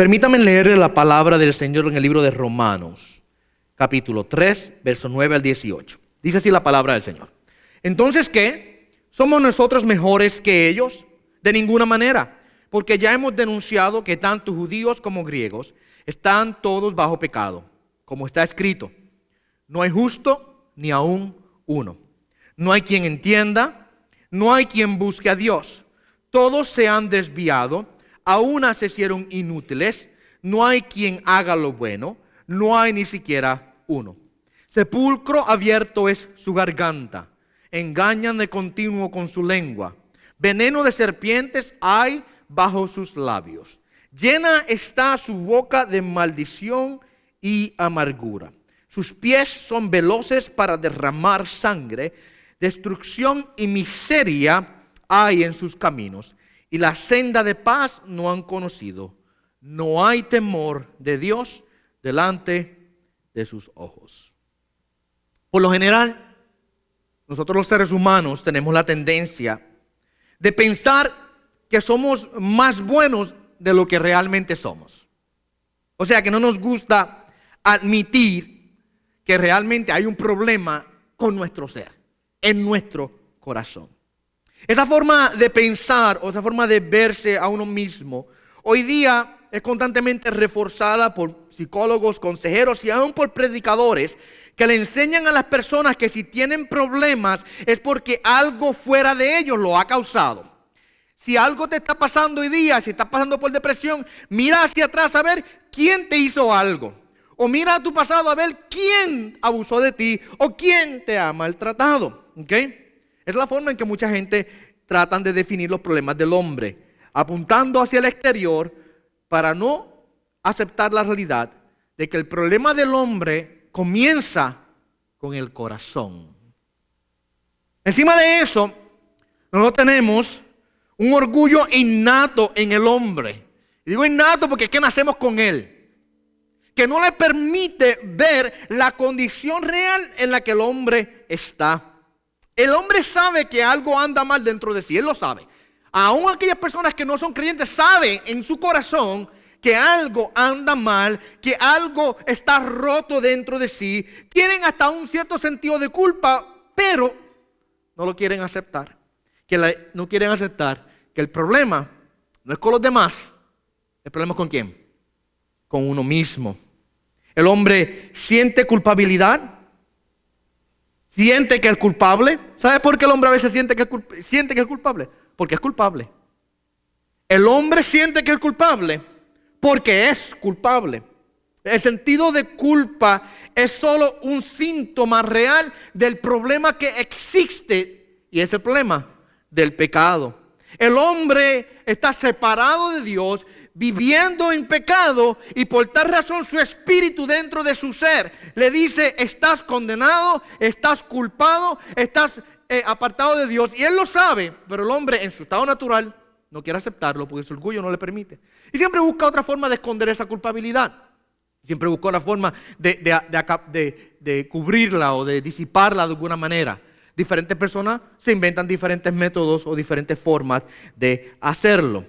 Permítame leerle la palabra del Señor en el libro de Romanos, capítulo 3, versos 9 al 18. Dice así la palabra del Señor. Entonces, ¿qué? ¿Somos nosotros mejores que ellos? De ninguna manera, porque ya hemos denunciado que tanto judíos como griegos están todos bajo pecado, como está escrito. No hay justo ni aún uno. No hay quien entienda, no hay quien busque a Dios. Todos se han desviado, a una se hicieron inútiles, no hay quien haga lo bueno, no hay ni siquiera uno. Sepulcro abierto es su garganta, engañan de continuo con su lengua. Veneno de serpientes hay bajo sus labios. Llena está su boca de maldición y amargura. Sus pies son veloces para derramar sangre. Destrucción y miseria hay en sus caminos. Y la senda de paz no han conocido. No hay temor de Dios delante de sus ojos. Por lo general, nosotros los seres humanos tenemos la tendencia de pensar que somos más buenos de lo que realmente somos. O sea, que no nos gusta admitir que realmente hay un problema con nuestro ser, en nuestro corazón. Esa forma de pensar o esa forma de verse a uno mismo hoy día es constantemente reforzada por psicólogos, consejeros y aún por predicadores que le enseñan a las personas que si tienen problemas es porque algo fuera de ellos lo ha causado. Si algo te está pasando hoy día, si estás pasando por depresión, mira hacia atrás a ver quién te hizo algo. O mira a tu pasado a ver quién abusó de ti o quién te ha maltratado. ¿Okay? Es la forma en que mucha gente tratan de definir los problemas del hombre, apuntando hacia el exterior para no aceptar la realidad de que el problema del hombre comienza con el corazón. Encima de eso, nosotros tenemos un orgullo innato en el hombre. Y digo innato porque es que nacemos con él, que no le permite ver la condición real en la que el hombre está. El hombre sabe que algo anda mal dentro de sí, él lo sabe. Aún aquellas personas que no son creyentes saben en su corazón que algo anda mal, que algo está roto dentro de sí. Tienen hasta un cierto sentido de culpa, pero no lo quieren aceptar. No quieren aceptar que el problema no es con los demás, el problema es con quién, con uno mismo. El hombre siente culpabilidad. Siente que es culpable. ¿Sabe por qué el hombre a veces siente que es culpable? Porque es culpable. El hombre siente que es culpable porque es culpable. El sentido de culpa es solo un síntoma real del problema que existe y es el problema del pecado. El hombre está separado de Dios, viviendo en pecado y por tal razón su espíritu dentro de su ser le dice: estás condenado, estás culpado, estás apartado de Dios. Y él lo sabe, pero el hombre en su estado natural no quiere aceptarlo porque su orgullo no le permite. Y siempre busca otra forma de esconder esa culpabilidad. Siempre busca una forma de cubrirla o de disiparla de alguna manera. Diferentes personas se inventan diferentes métodos o diferentes formas de hacerlo.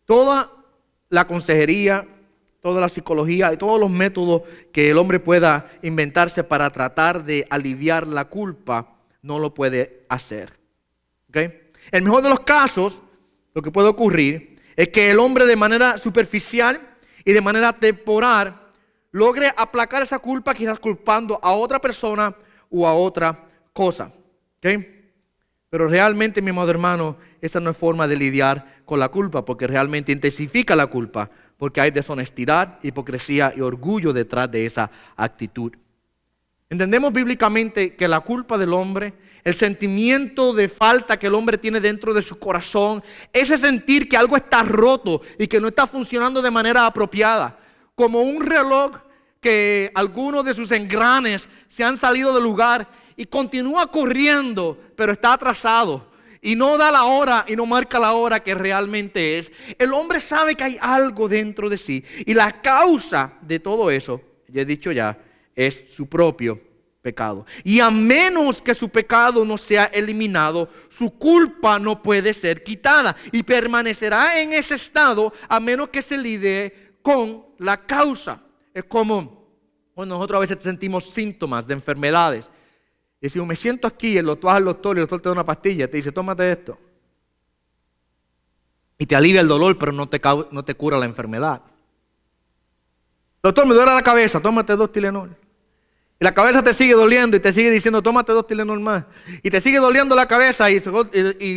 Toda la consejería, toda la psicología y todos los métodos que el hombre pueda inventarse para tratar de aliviar la culpa, no lo puede hacer. ¿Okay? El mejor de los casos, lo que puede ocurrir es que el hombre de manera superficial y de manera temporal logre aplacar esa culpa, quizás culpando a otra persona o a otra cosa. ¿Okay? Pero realmente, mi amado hermano, esa no es forma de lidiar con la culpa, porque realmente intensifica la culpa, porque hay deshonestidad, hipocresía y orgullo detrás de esa actitud. Entendemos bíblicamente que la culpa del hombre, el sentimiento de falta que el hombre tiene dentro de su corazón, ese sentir que algo está roto y que no está funcionando de manera apropiada, como un reloj que algunos de sus engranes se han salido del lugar y continúa corriendo, pero está atrasado y no da la hora y no marca la hora que realmente es. El hombre sabe que hay algo dentro de sí y la causa de todo eso, ya he dicho ya, es su propio pecado. Y a menos que su pecado no sea eliminado, su culpa no puede ser quitada y permanecerá en ese estado a menos que se lidie con la causa. Es como cuando nosotros a veces sentimos síntomas de enfermedades. Y decimos, me siento aquí, tú vas al doctor y el doctor te da una pastilla, te dice, tómate esto. Y te alivia el dolor, pero no te cura la enfermedad. Doctor, me duele la cabeza, tómate 2 Tylenol. Y la cabeza te sigue doliendo y te sigue diciendo, tómate 2 Tylenol más. Y te sigue doliendo la cabeza y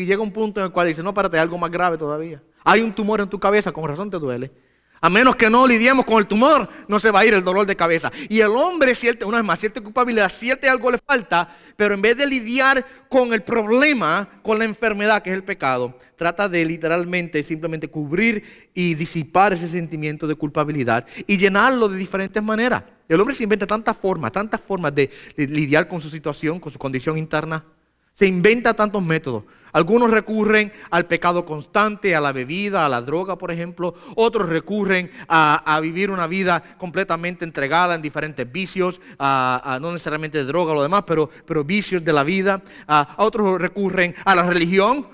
llega un punto en el cual dice, no, párate, hay algo más grave todavía. Hay un tumor en tu cabeza, con razón te duele. A menos que no lidiemos con el tumor, no se va a ir el dolor de cabeza. Y el hombre siente, una vez más, siente culpabilidad, siente algo le falta, pero en vez de lidiar con el problema, con la enfermedad que es el pecado, trata de literalmente simplemente cubrir y disipar ese sentimiento de culpabilidad y llenarlo de diferentes maneras. El hombre se inventa tantas formas de lidiar con su situación, con su condición interna. Se inventa tantos métodos. Algunos recurren al pecado constante, a la bebida, a la droga, por ejemplo. Otros recurren a vivir una vida completamente entregada en diferentes vicios, no necesariamente de droga o lo demás, pero vicios de la vida. Otros recurren a la religión.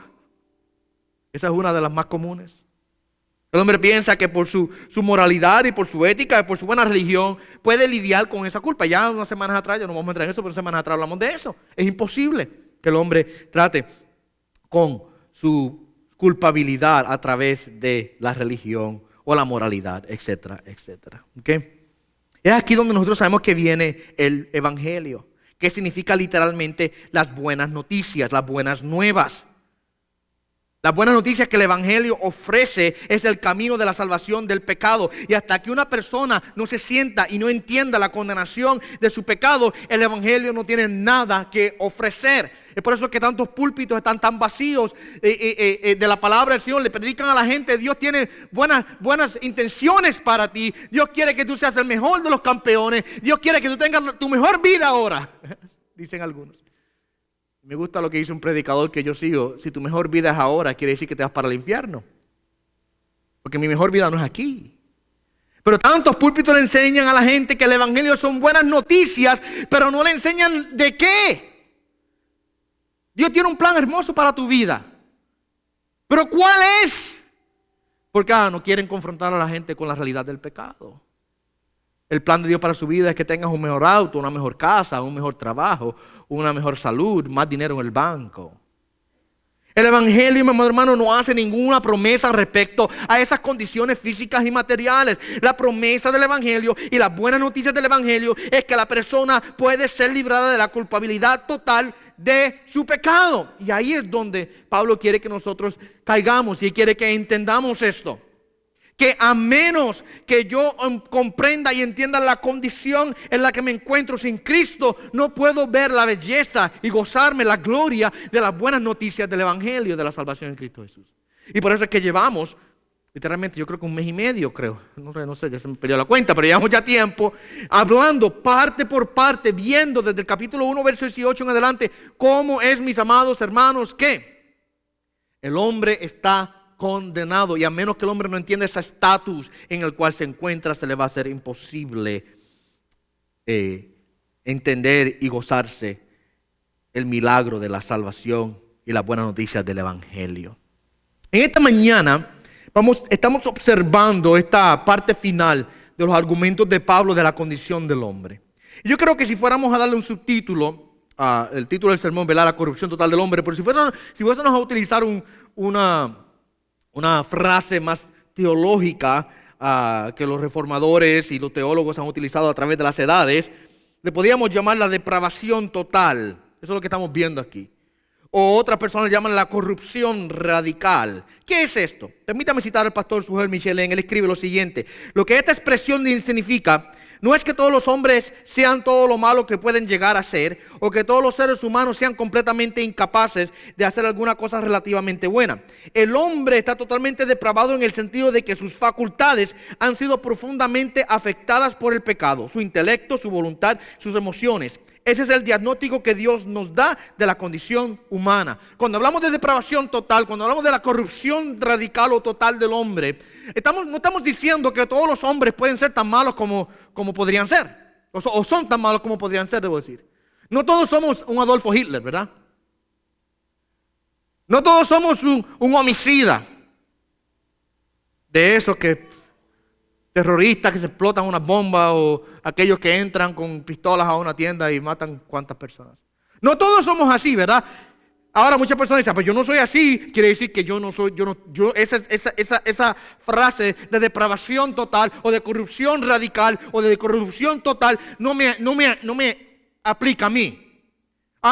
Esa es una de las más comunes. El hombre piensa que por su moralidad y por su ética y por su buena religión puede lidiar con esa culpa. Ya unas semanas atrás, ya no vamos a entrar en eso, pero semanas atrás hablamos de eso. Es imposible que el hombre trate con su culpabilidad a través de la religión o la moralidad, etcétera, etcétera. ¿Okay? Es aquí donde nosotros sabemos que viene el evangelio, que significa literalmente las buenas noticias, las buenas nuevas. Las buenas noticias que el evangelio ofrece es el camino de la salvación del pecado. Y hasta que una persona no se sienta y no entienda la condenación de su pecado, el evangelio no tiene nada que ofrecer. Es por eso que tantos púlpitos están tan vacíos de la palabra del Señor. Le predican a la gente, Dios tiene buenas intenciones para ti. Dios quiere que tú seas el mejor de los campeones. Dios quiere que tú tengas tu mejor vida ahora. Dicen algunos. Me gusta lo que dice un predicador que yo sigo. Si tu mejor vida es ahora, quiere decir que te vas para el infierno. Porque mi mejor vida no es aquí. Pero tantos púlpitos le enseñan a la gente que el evangelio son buenas noticias, pero no le enseñan de qué. Dios tiene un plan hermoso para tu vida. ¿Pero cuál es? Porque no quieren confrontar a la gente con la realidad del pecado. El plan de Dios para su vida es que tengas un mejor auto, una mejor casa, un mejor trabajo, una mejor salud, más dinero en el banco. El evangelio, mi amado hermano, no hace ninguna promesa respecto a esas condiciones físicas y materiales. La promesa del evangelio y las buenas noticias del evangelio es que la persona puede ser librada de la culpabilidad total de su pecado. Y ahí es donde Pablo quiere que nosotros caigamos y quiere que entendamos esto. Que a menos que yo comprenda y entienda la condición en la que me encuentro sin Cristo, no puedo ver la belleza y gozarme la gloria de las buenas noticias del evangelio de la salvación en Cristo Jesús. Y por eso es que llevamos, literalmente yo creo que 1 mes y medio, no sé, ya se me perdió la cuenta, pero llevamos ya tiempo hablando parte por parte, viendo desde el capítulo 1, verso 18 en adelante, cómo es, mis amados hermanos, que el hombre está condenado, y a menos que el hombre no entienda ese estatus en el cual se encuentra, se le va a hacer imposible entender y gozarse el milagro de la salvación y las buenas noticias del evangelio. En esta mañana estamos observando esta parte final de los argumentos de Pablo de la condición del hombre. Y yo creo que si fuéramos a darle un subtítulo, el título del sermón, ¿verdad? La corrupción total del hombre, pero si fuésemos a utilizar una frase más teológica que los reformadores y los teólogos han utilizado a través de las edades, le podríamos llamar la depravación total. Eso es lo que estamos viendo aquí. O otras personas llaman la corrupción radical. ¿Qué es esto? Permítame citar al pastor Sujel Michelén. Él escribe lo siguiente: lo que esta expresión significa no es que todos los hombres sean todo lo malo que pueden llegar a ser, o que todos los seres humanos sean completamente incapaces de hacer alguna cosa relativamente buena. El hombre está totalmente depravado en el sentido de que sus facultades han sido profundamente afectadas por el pecado, su intelecto, su voluntad, sus emociones. Ese es el diagnóstico que Dios nos da de la condición humana. Cuando hablamos de depravación total, cuando hablamos de la corrupción radical o total del hombre, no estamos diciendo que todos los hombres pueden ser tan malos como podrían ser. O son tan malos como podrían ser, debo decir. No todos somos un Adolfo Hitler, ¿verdad? No todos somos un homicida. De esos que terroristas que se explotan unas bombas o aquellos que entran con pistolas a una tienda y matan cuantas personas. No todos somos así, ¿verdad? Ahora muchas personas dicen, pues yo no soy así, quiere decir que yo no soy, esa frase de depravación total o de corrupción radical o de corrupción total no me aplica a mí.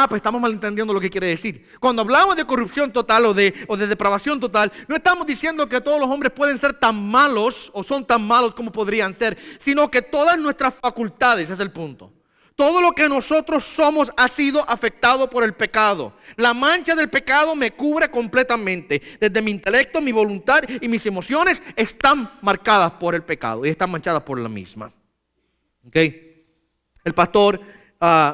Pues estamos malentendiendo lo que quiere decir. Cuando hablamos de corrupción total o de depravación total, no estamos diciendo que todos los hombres pueden ser tan malos o son tan malos como podrían ser, sino que todas nuestras facultades, ese es el punto. Todo lo que nosotros somos ha sido afectado por el pecado. La mancha del pecado me cubre completamente. Desde mi intelecto, mi voluntad y mis emociones están marcadas por el pecado y están manchadas por la misma. ¿Okay? El pastor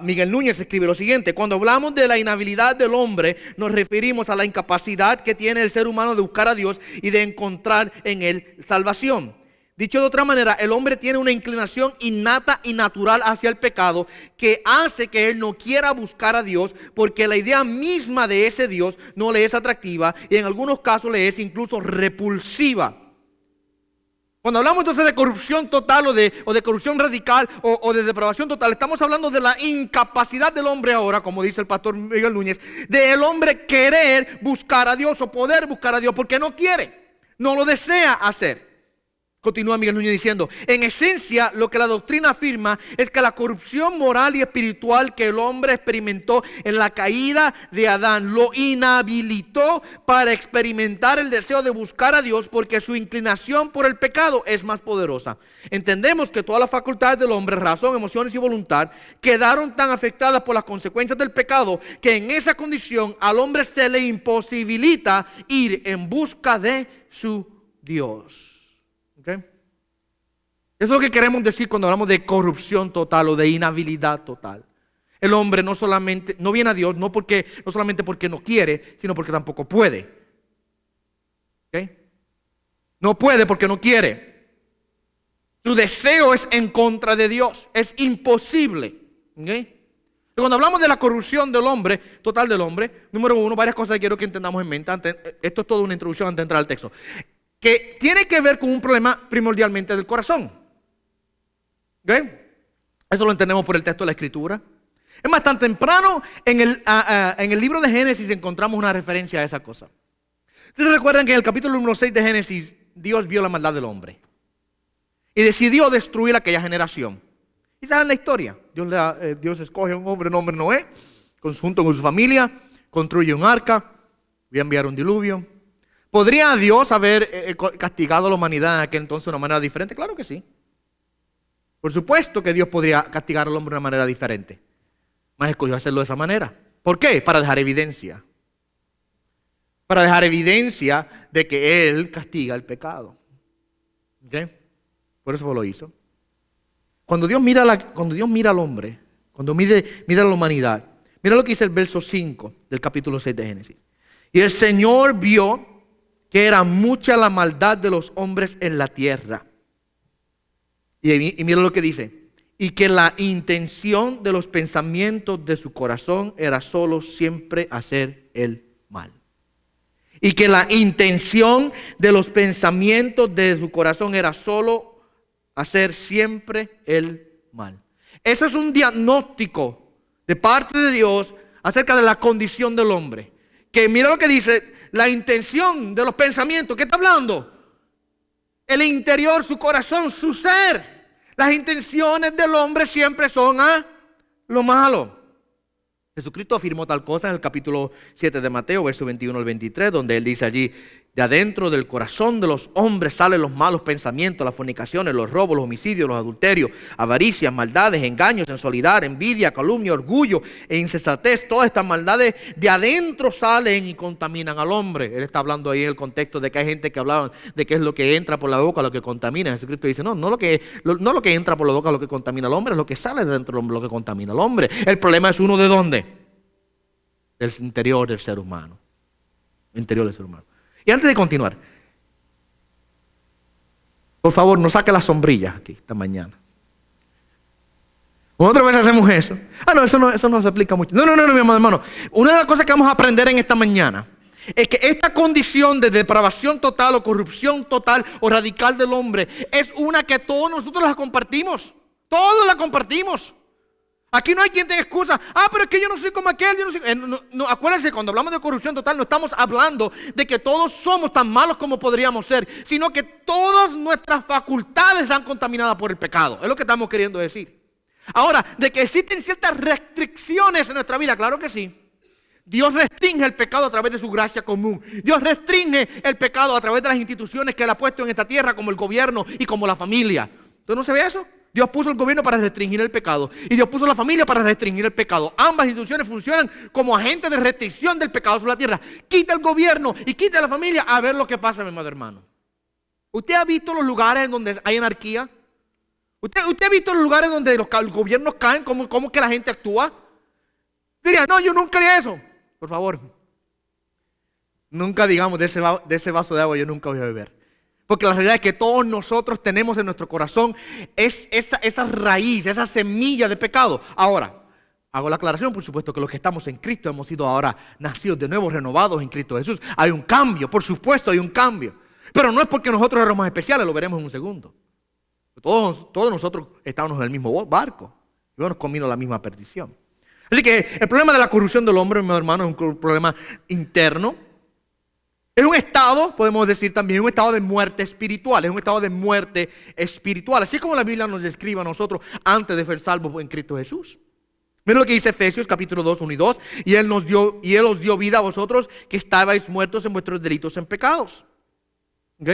Miguel Núñez escribe lo siguiente: cuando hablamos de la inhabilidad del hombre, nos referimos a la incapacidad que tiene el ser humano de buscar a Dios y de encontrar en Él salvación. Dicho de otra manera, el hombre tiene una inclinación innata y natural hacia el pecado que hace que él no quiera buscar a Dios porque la idea misma de ese Dios no le es atractiva y en algunos casos le es incluso repulsiva. Cuando hablamos entonces de corrupción total o de corrupción radical o de depravación total, estamos hablando de la incapacidad del hombre ahora, como dice el pastor Miguel Núñez, del hombre querer buscar a Dios o poder buscar a Dios porque no quiere, no lo desea hacer. Continúa Miguel Núñez diciendo, en esencia lo que la doctrina afirma es que la corrupción moral y espiritual que el hombre experimentó en la caída de Adán lo inhabilitó para experimentar el deseo de buscar a Dios porque su inclinación por el pecado es más poderosa. Entendemos que todas las facultades del hombre, razón, emociones y voluntad, quedaron tan afectadas por las consecuencias del pecado que en esa condición al hombre se le imposibilita ir en busca de su Dios. ¿Okay? Eso es lo que queremos decir cuando hablamos de corrupción total o de inhabilidad total. El hombre no viene a Dios no solamente porque no quiere, sino porque tampoco puede. ¿Okay? No puede porque no quiere. Su deseo es en contra de Dios. Es imposible. ¿Okay? Cuando hablamos de la corrupción del hombre, total del hombre, número uno, varias cosas que quiero que entendamos en mente. Esto es toda una introducción antes de entrar al texto. Que tiene que ver con un problema primordialmente del corazón. ¿Okay? Eso lo entendemos por el texto de la Escritura. Es más, tan temprano en el libro de Génesis encontramos una referencia a esa cosa. Ustedes recuerdan que en el capítulo número 6 de Génesis, Dios vio la maldad del hombre y decidió destruir aquella generación. ¿Y saben la historia? Dios escoge a un hombre, nombre Noé, junto con su familia, construye un arca, voy a enviar un diluvio. ¿Podría Dios haber castigado a la humanidad en aquel entonces de una manera diferente? Claro que sí. Por supuesto que Dios podría castigar al hombre de una manera diferente. Mas escogió hacerlo de esa manera. ¿Por qué? Para dejar evidencia. Para dejar evidencia de que Él castiga el pecado. ¿Okay? Por eso lo hizo. Cuando Dios mira al hombre, cuando mira a la humanidad, mira lo que dice el verso 5 del capítulo 6 de Génesis. Y el Señor vio que era mucha la maldad de los hombres en la tierra. Y mira lo que dice. Y que la intención de los pensamientos de su corazón era solo siempre hacer el mal. Y que la intención de los pensamientos de su corazón era solo hacer siempre el mal. Eso es un diagnóstico de parte de Dios acerca de la condición del hombre. Que mira lo que dice, la intención de los pensamientos. ¿Qué está hablando? El interior, su corazón, su ser. Las intenciones del hombre siempre son a lo malo. Jesucristo afirmó tal cosa en el capítulo 7 de Mateo, verso 21 al 23, donde Él dice allí, de adentro del corazón de los hombres salen los malos pensamientos, las fornicaciones, los robos, los homicidios, los adulterios, avaricias, maldades, engaños, sensualidad, envidia, calumnia, orgullo e insensatez. Todas estas maldades de adentro salen y contaminan al hombre. Él está hablando ahí en el contexto de que hay gente que habla de qué es lo que entra por la boca, lo que contamina. Jesucristo dice, no lo que entra por la boca lo que contamina al hombre, es lo que sale de dentro del hombre lo que contamina al hombre. El problema es uno de dónde. Del interior del ser humano. Interior del ser humano. Y antes de continuar, por favor, no saque las sombrillas aquí esta mañana. Otra vez hacemos eso. No, eso no se aplica mucho. No, mi amado hermano. Una de las cosas que vamos a aprender en esta mañana es que esta condición de depravación total o corrupción total o radical del hombre es una que todos nosotros la compartimos. Todos la compartimos. Aquí no hay quien tenga excusa. Pero es que yo no soy como aquel. Yo no soy... no, acuérdense, cuando hablamos de corrupción total, no estamos hablando de que todos somos tan malos como podríamos ser, sino que todas nuestras facultades están contaminadas por el pecado. Es lo que estamos queriendo decir. Ahora, de que existen ciertas restricciones en nuestra vida, claro que sí. Dios restringe el pecado a través de su gracia común. Dios restringe el pecado a través de las instituciones que Él ha puesto en esta tierra, como el gobierno y como la familia. ¿Entonces no se ve eso? Dios puso el gobierno para restringir el pecado y Dios puso la familia para restringir el pecado. Ambas instituciones funcionan como agentes de restricción del pecado sobre la tierra. Quita el gobierno y quita la familia, a ver lo que pasa, mi amado hermano. ¿Usted ha visto los lugares en donde hay anarquía? ¿Usted ha visto los lugares donde los gobiernos caen? ¿Cómo que la gente actúa? Diría, no, yo nunca haría eso. Por favor, nunca digamos de ese vaso de agua yo nunca voy a beber. Porque la realidad es que todos nosotros tenemos en nuestro corazón esa raíz, esa semilla de pecado. Ahora, hago la aclaración, por supuesto, que los que estamos en Cristo hemos sido ahora nacidos de nuevo, renovados en Cristo Jesús. Hay un cambio, por supuesto hay un cambio. Pero no es porque nosotros éramos especiales, lo veremos en un segundo. Todos nosotros estábamos en el mismo barco. Íbamos comiendo la misma perdición. Así que el problema de la corrupción del hombre, mi hermano, es un problema interno. Es un estado, podemos decir también, un estado de muerte espiritual. Es un estado de muerte espiritual. Así como la Biblia nos describe a nosotros antes de ser salvos en Cristo Jesús. Miren lo que dice Efesios capítulo 2, 1 y 2. Y Él os dio vida a vosotros que estabais muertos en vuestros delitos en pecados. ¿Ok?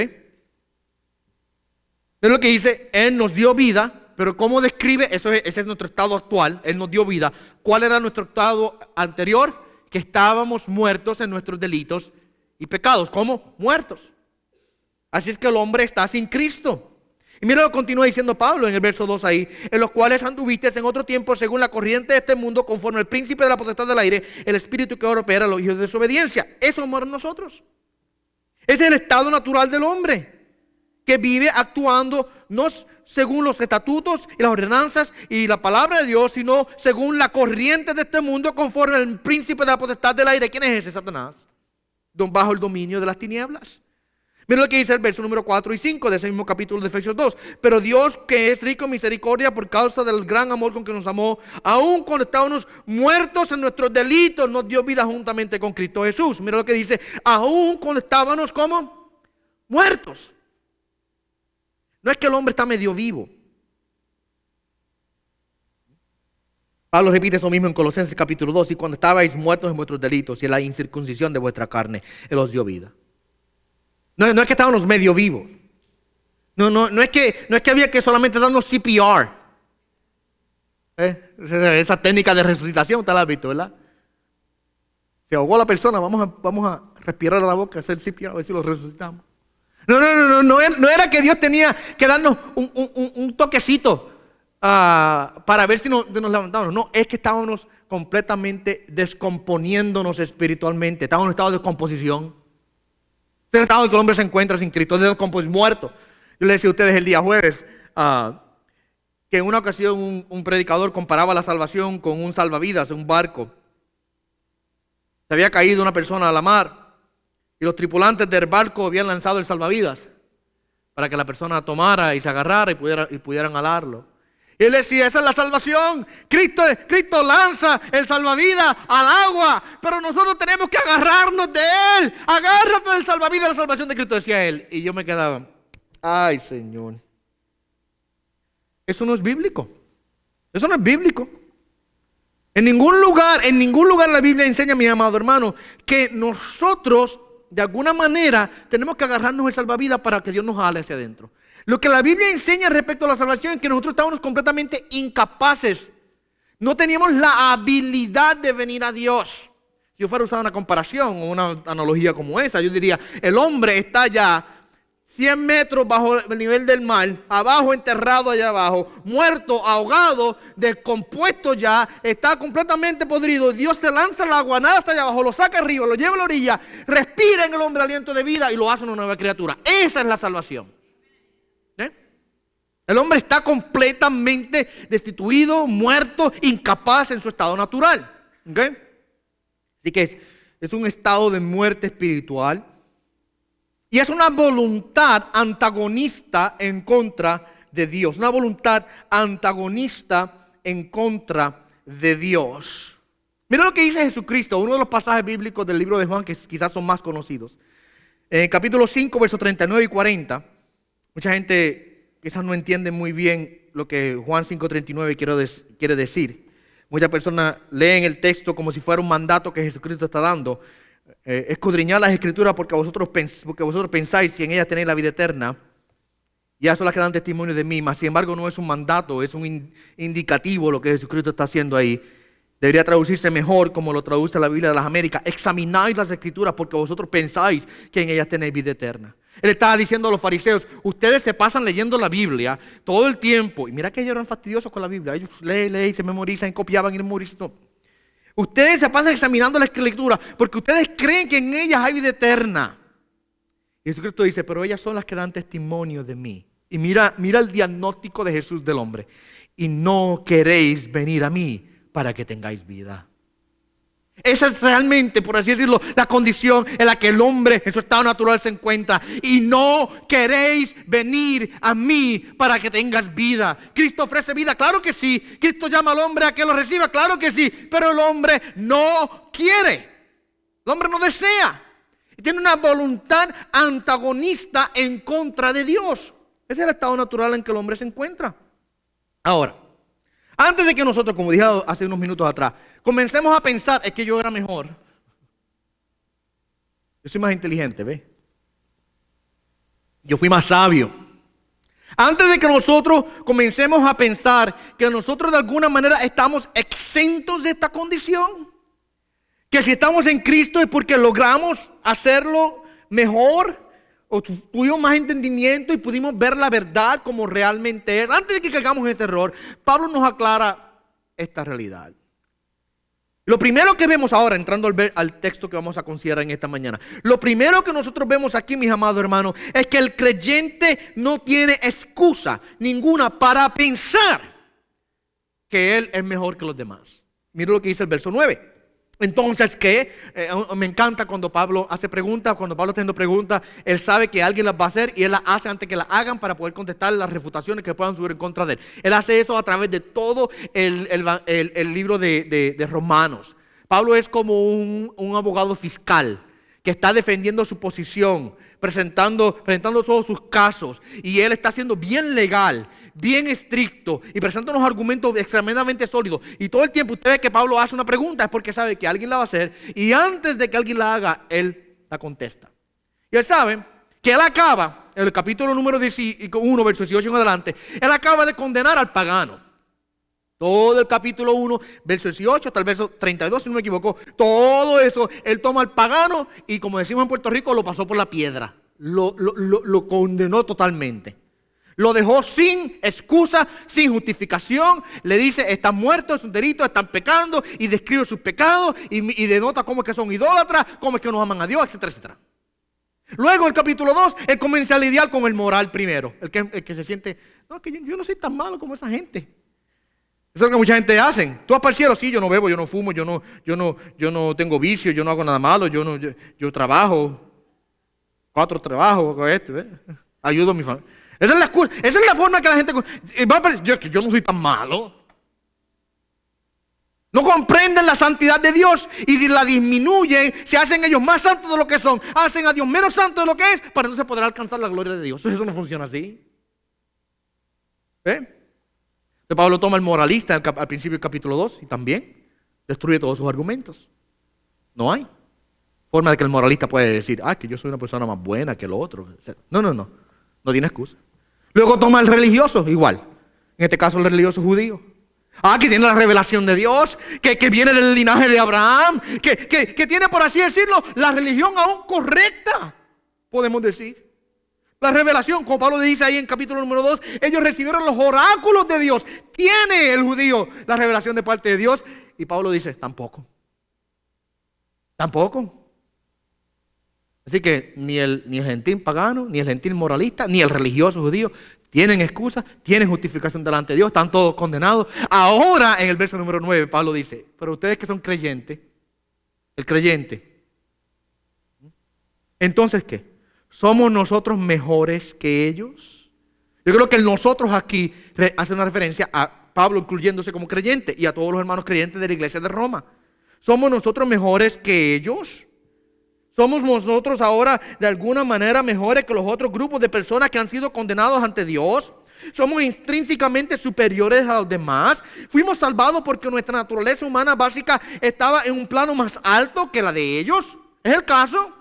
Miren lo que dice, Él nos dio vida. Pero ¿cómo describe? Ese es nuestro estado actual. Él nos dio vida. ¿Cuál era nuestro estado anterior? Que estábamos muertos en nuestros delitos y pecados. ¿Cómo? Muertos. Así es que el hombre está sin Cristo. Y mira lo que continúa diciendo Pablo en el verso 2 ahí. En los cuales anduvisteis en otro tiempo según la corriente de este mundo, conforme al príncipe de la potestad del aire, el espíritu que ahora opera en los hijos de desobediencia. Eso somos nosotros. Ese es el estado natural del hombre, que vive actuando no según los estatutos y las ordenanzas y la palabra de Dios, sino según la corriente de este mundo, conforme al príncipe de la potestad del aire. ¿Quién es ese? Satanás. Bajo el dominio de las tinieblas. Miren lo que dice el verso número 4 y 5 de ese mismo capítulo de Efesios 2. Pero Dios, que es rico en misericordia por causa del gran amor con que nos amó, aun cuando estábamos muertos en nuestros delitos, nos dio vida juntamente con Cristo Jesús. Miren lo que dice, aun cuando estábamos como muertos. No es que el hombre está medio vivo. Pablo repite eso mismo en Colosenses capítulo 2. Y cuando estabais muertos en vuestros delitos y en la incircuncisión de vuestra carne, Él os dio vida. No es que estábamos medio vivos. No es que había que solamente darnos CPR. Esa técnica de resucitación, usted la ha visto, ¿verdad? Se ahogó la persona, vamos a respirar a la boca, hacer CPR, a ver si lo resucitamos. No era que Dios tenía que darnos un toquecito para ver si nos levantamos. No, es que estábamos completamente descomponiéndonos espiritualmente. Estábamos en un estado de descomposición. Es el estado en que el hombre se encuentra sin Cristo, de descomposición, muerto. Yo le decía a ustedes el día jueves que en una ocasión un predicador comparaba la salvación con un salvavidas en un barco. Se había caído una persona a la mar y los tripulantes del barco habían lanzado el salvavidas para que la persona tomara y se agarrara y pudieran alarlo. Y él decía, esa es la salvación. Cristo lanza el salvavidas al agua, pero nosotros tenemos que agarrarnos de Él. Agárrate del salvavidas, la salvación de Cristo, decía él. Y yo me quedaba, ay Señor, eso no es bíblico. Eso no es bíblico. En ningún lugar la Biblia enseña, mi amado hermano, que nosotros de alguna manera tenemos que agarrarnos el salvavidas para que Dios nos jale hacia adentro. Lo que la Biblia enseña respecto a la salvación es que nosotros estábamos completamente incapaces. No teníamos la habilidad de venir a Dios. Si yo fuera a usar una comparación o una analogía como esa, yo diría, el hombre está ya 100 metros bajo el nivel del mar, abajo, enterrado allá abajo, muerto, ahogado, descompuesto ya, está completamente podrido. Dios se lanza al agua, nada hasta allá abajo, lo saca arriba, lo lleva a la orilla, respira en el hombre aliento de vida y lo hace una nueva criatura. Esa es la salvación. El hombre está completamente destituido, muerto, incapaz en su estado natural. ¿Okay? Así que es un estado de muerte espiritual. Y es una voluntad antagonista en contra de Dios. Una voluntad antagonista en contra de Dios. Mira lo que dice Jesucristo, uno de los pasajes bíblicos del libro de Juan que quizás son más conocidos. En el capítulo 5, versos 39 y 40, mucha gente quizás no entiende muy bien lo que Juan 5:39 quiere decir. Muchas personas leen el texto como si fuera un mandato que Jesucristo está dando. Escudriñad las Escrituras porque vosotros pensáis que en ellas tenéis la vida eterna. Y ellas son las que dan testimonio de mí. Mas sin embargo no es un mandato, es un indicativo lo que Jesucristo está haciendo ahí. Debería traducirse mejor como lo traduce la Biblia de las Américas. Examináis las Escrituras porque vosotros pensáis que en ellas tenéis vida eterna. Él estaba diciendo a los fariseos, ustedes se pasan leyendo la Biblia todo el tiempo. Y mira que ellos eran fastidiosos con la Biblia. Ellos leen, se memorizan, copiaban y memorizan. No. Ustedes se pasan examinando la Escritura porque ustedes creen que en ellas hay vida eterna. Y Jesucristo dice, pero ellas son las que dan testimonio de mí. Y mira el diagnóstico de Jesús del hombre. Y no queréis venir a mí para que tengáis vida. Esa es realmente, por así decirlo, la condición en la que el hombre en su estado natural se encuentra. Y no queréis venir a mí para que tengas vida. Cristo ofrece vida, claro que sí. Cristo llama al hombre a que lo reciba, claro que sí. Pero el hombre no quiere. El hombre no desea. Y tiene una voluntad antagonista en contra de Dios. Ese es el estado natural en que el hombre se encuentra. Ahora, antes de que nosotros, como dije hace unos minutos atrás, comencemos a pensar, es que yo era mejor. Yo soy más inteligente, ¿ves? Yo fui más sabio. Antes de que nosotros comencemos a pensar que nosotros de alguna manera estamos exentos de esta condición, que si estamos en Cristo es porque logramos hacerlo mejor, o tuvimos más entendimiento y pudimos ver la verdad como realmente es. Antes de que caigamos en este error, Pablo nos aclara esta realidad. Lo primero que vemos ahora, entrando al texto que vamos a considerar en esta mañana, lo primero que nosotros vemos aquí, mis amados hermanos, es que el creyente no tiene excusa ninguna para pensar que él es mejor que los demás. Mira lo que dice el verso 9. Entonces, ¿qué? Me encanta cuando Pablo hace preguntas, cuando Pablo está haciendo preguntas, él sabe que alguien las va a hacer y él las hace antes que las hagan para poder contestar las refutaciones que puedan subir en contra de él. Él hace eso a través de todo el libro de Romanos. Pablo es como un abogado fiscal que está defendiendo su posición, presentando todos sus casos, y él está siendo bien legal, bien estricto y presenta unos argumentos extremadamente sólidos. Y todo el tiempo usted ve que Pablo hace una pregunta es porque sabe que alguien la va a hacer, y antes de que alguien la haga, él la contesta. Y él sabe que él acaba, en el capítulo número 1, verso 18 en adelante, él acaba de condenar al pagano. Todo el capítulo 1, verso 18 hasta el verso 32, si no me equivoco, todo eso, él toma al pagano y, como decimos en Puerto Rico, lo pasó por la piedra. Lo condenó totalmente. Lo dejó sin excusa, sin justificación. Le dice, están muertos, es un delito, están pecando, y describe sus pecados y denota cómo es que son idólatras, cómo es que no aman a Dios, etcétera, etcétera. Luego en el capítulo 2, él comienza a lidiar con el moral primero. El que se siente, no, que yo no soy tan malo como esa gente. Eso es lo que mucha gente hace. Tú vas para el cielo, sí, yo no bebo, yo no fumo, yo no tengo vicio, yo no hago nada malo, yo trabajo, 4 trabajos, ayudo a mi familia. Esa es la excusa, esa es la forma que la gente yo no soy tan malo. No comprenden la santidad de Dios y la disminuyen, se hacen ellos más santos de lo que son, hacen a Dios menos santo de lo que es, para entonces poder alcanzar la gloria de Dios. Eso no funciona así. Entonces Pablo toma el moralista al principio del capítulo 2 y también destruye todos sus argumentos. No hay forma de que el moralista pueda decir, que yo soy una persona más buena que el otro. No tiene excusa. Luego toma el religioso, igual. En este caso el religioso judío. Que tiene la revelación de Dios, que viene del linaje de Abraham, que tiene, por así decirlo, la religión aún correcta, podemos decir. La revelación, como Pablo dice ahí en capítulo número 2, ellos recibieron los oráculos de Dios. Tiene el judío la revelación de parte de Dios. Y Pablo dice, tampoco. Así que ni el gentil pagano, ni el gentil moralista, ni el religioso judío tienen excusa, tienen justificación delante de Dios, están todos condenados. Ahora, en el verso número 9, Pablo dice, pero ustedes que son creyentes, el creyente Entonces, ¿qué? ¿Somos nosotros mejores que ellos? Yo creo que el nosotros aquí hace una referencia a Pablo incluyéndose como creyente y a todos los hermanos creyentes de la iglesia de Roma. ¿Somos nosotros mejores que ellos? ¿Somos nosotros ahora de alguna manera mejores que los otros grupos de personas que han sido condenados ante Dios? ¿Somos intrínsecamente superiores a los demás? ¿Fuimos salvados porque nuestra naturaleza humana básica estaba en un plano más alto que la de ellos? ¿Es el caso?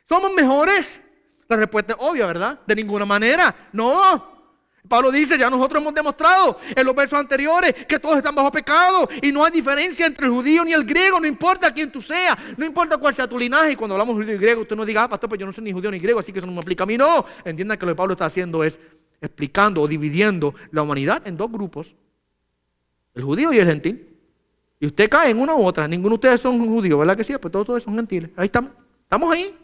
¿Somos mejores? La respuesta es obvia, ¿verdad? De ninguna manera. No. Pablo dice, ya nosotros hemos demostrado en los versos anteriores que todos están bajo pecado y no hay diferencia entre el judío ni el griego, no importa quién tú seas, no importa cuál sea tu linaje. Y cuando hablamos judío y griego, usted no diga, pastor, pues yo no soy ni judío ni griego, así que eso no me aplica a mí. No, entienda que lo que Pablo está haciendo es explicando o dividiendo la humanidad en dos grupos, el judío y el gentil. Y usted cae en una u otra, ninguno de ustedes son judíos, ¿verdad que sí? Pues todos son gentiles, ahí estamos ahí.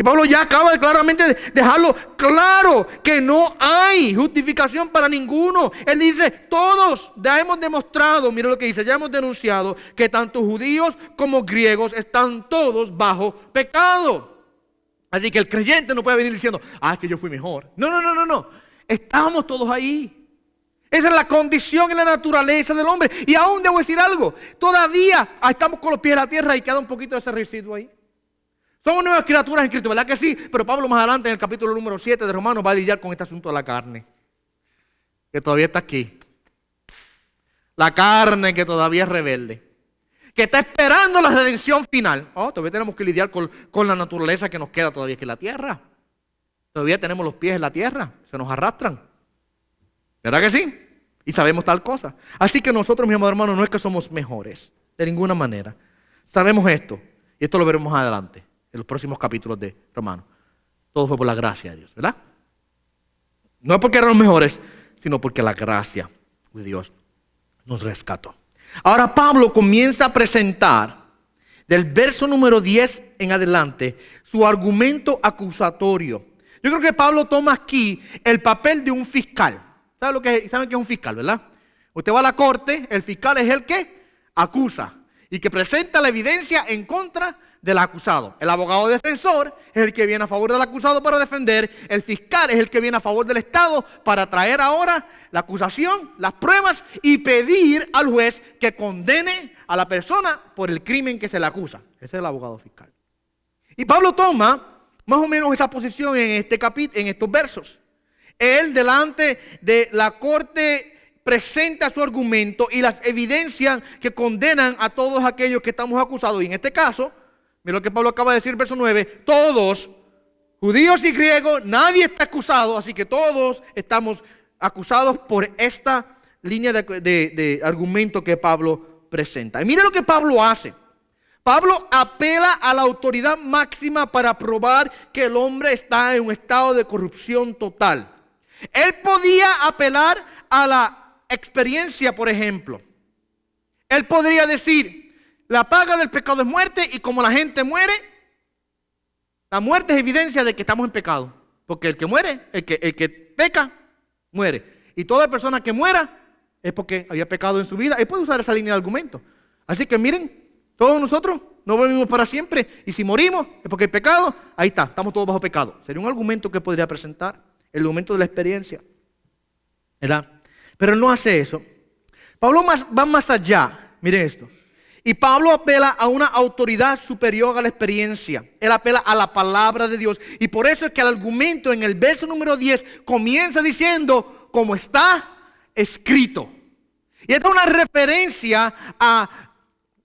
Y Pablo ya acaba de claramente dejarlo claro que no hay justificación para ninguno. Él dice, todos ya hemos demostrado, mira lo que dice, ya hemos denunciado que tanto judíos como griegos están todos bajo pecado. Así que el creyente no puede venir diciendo, es que yo fui mejor. No. Estamos todos ahí. Esa es la condición y la naturaleza del hombre. Y aún debo decir algo, todavía estamos con los pies en la tierra y queda un poquito de ese residuo ahí. Somos nuevas criaturas en Cristo, ¿verdad que sí? Pero Pablo más adelante en el capítulo número 7 de Romanos va a lidiar con este asunto de la carne, que todavía está aquí. La carne que todavía es rebelde, que está esperando la redención final. Todavía tenemos que lidiar con la naturaleza que nos queda todavía aquí en la tierra. Todavía tenemos los pies en la tierra, se nos arrastran. ¿Verdad que sí? Y sabemos tal cosa. Así que nosotros, mis amados hermanos, no es que somos mejores, de ninguna manera. Sabemos esto, y esto lo veremos más adelante, en los próximos capítulos de Romanos. Todo fue por la gracia de Dios, ¿verdad? No es porque éramos mejores, sino porque la gracia de Dios nos rescató. Ahora Pablo comienza a presentar, del verso número 10 en adelante, su argumento acusatorio. Yo creo que Pablo toma aquí el papel de un fiscal. ¿Saben qué es un fiscal, verdad? Usted va a la corte, el fiscal es el que acusa y que presenta la evidencia en contra del acusado. El abogado defensor es el que viene a favor del acusado para defender. El fiscal es el que viene a favor del Estado para traer ahora la acusación, las pruebas y pedir al juez que condene a la persona por el crimen que se le acusa. Ese es el abogado fiscal. Y Pablo toma más o menos esa posición en estos versos. Él delante de la corte presenta su argumento y las evidencias que condenan a todos aquellos que estamos acusados. Y en este caso, mira lo que Pablo acaba de decir, verso 9, todos, judíos y griegos, nadie está acusado, así que todos estamos acusados por esta línea de argumento que Pablo presenta. Y mira lo que Pablo hace. Pablo apela a la autoridad máxima para probar que el hombre está en un estado de corrupción total. Él podía apelar a la experiencia, por ejemplo. Él podría decir, la paga del pecado es muerte y como la gente muere, la muerte es evidencia de que estamos en pecado. Porque el que muere, el que peca, muere. Y toda persona que muera es porque había pecado en su vida. Él puede usar esa línea de argumento. Así que miren, todos nosotros no vivimos para siempre y si morimos es porque hay pecado, ahí está, estamos todos bajo pecado. Sería un argumento que podría presentar, el argumento de la experiencia, ¿verdad? Pero él no hace eso. Pablo va más allá, miren esto. Y Pablo apela a una autoridad superior a la experiencia. Él apela a la palabra de Dios. Y por eso es que el argumento en el verso número 10 comienza diciendo, como está escrito. Y esta es una referencia a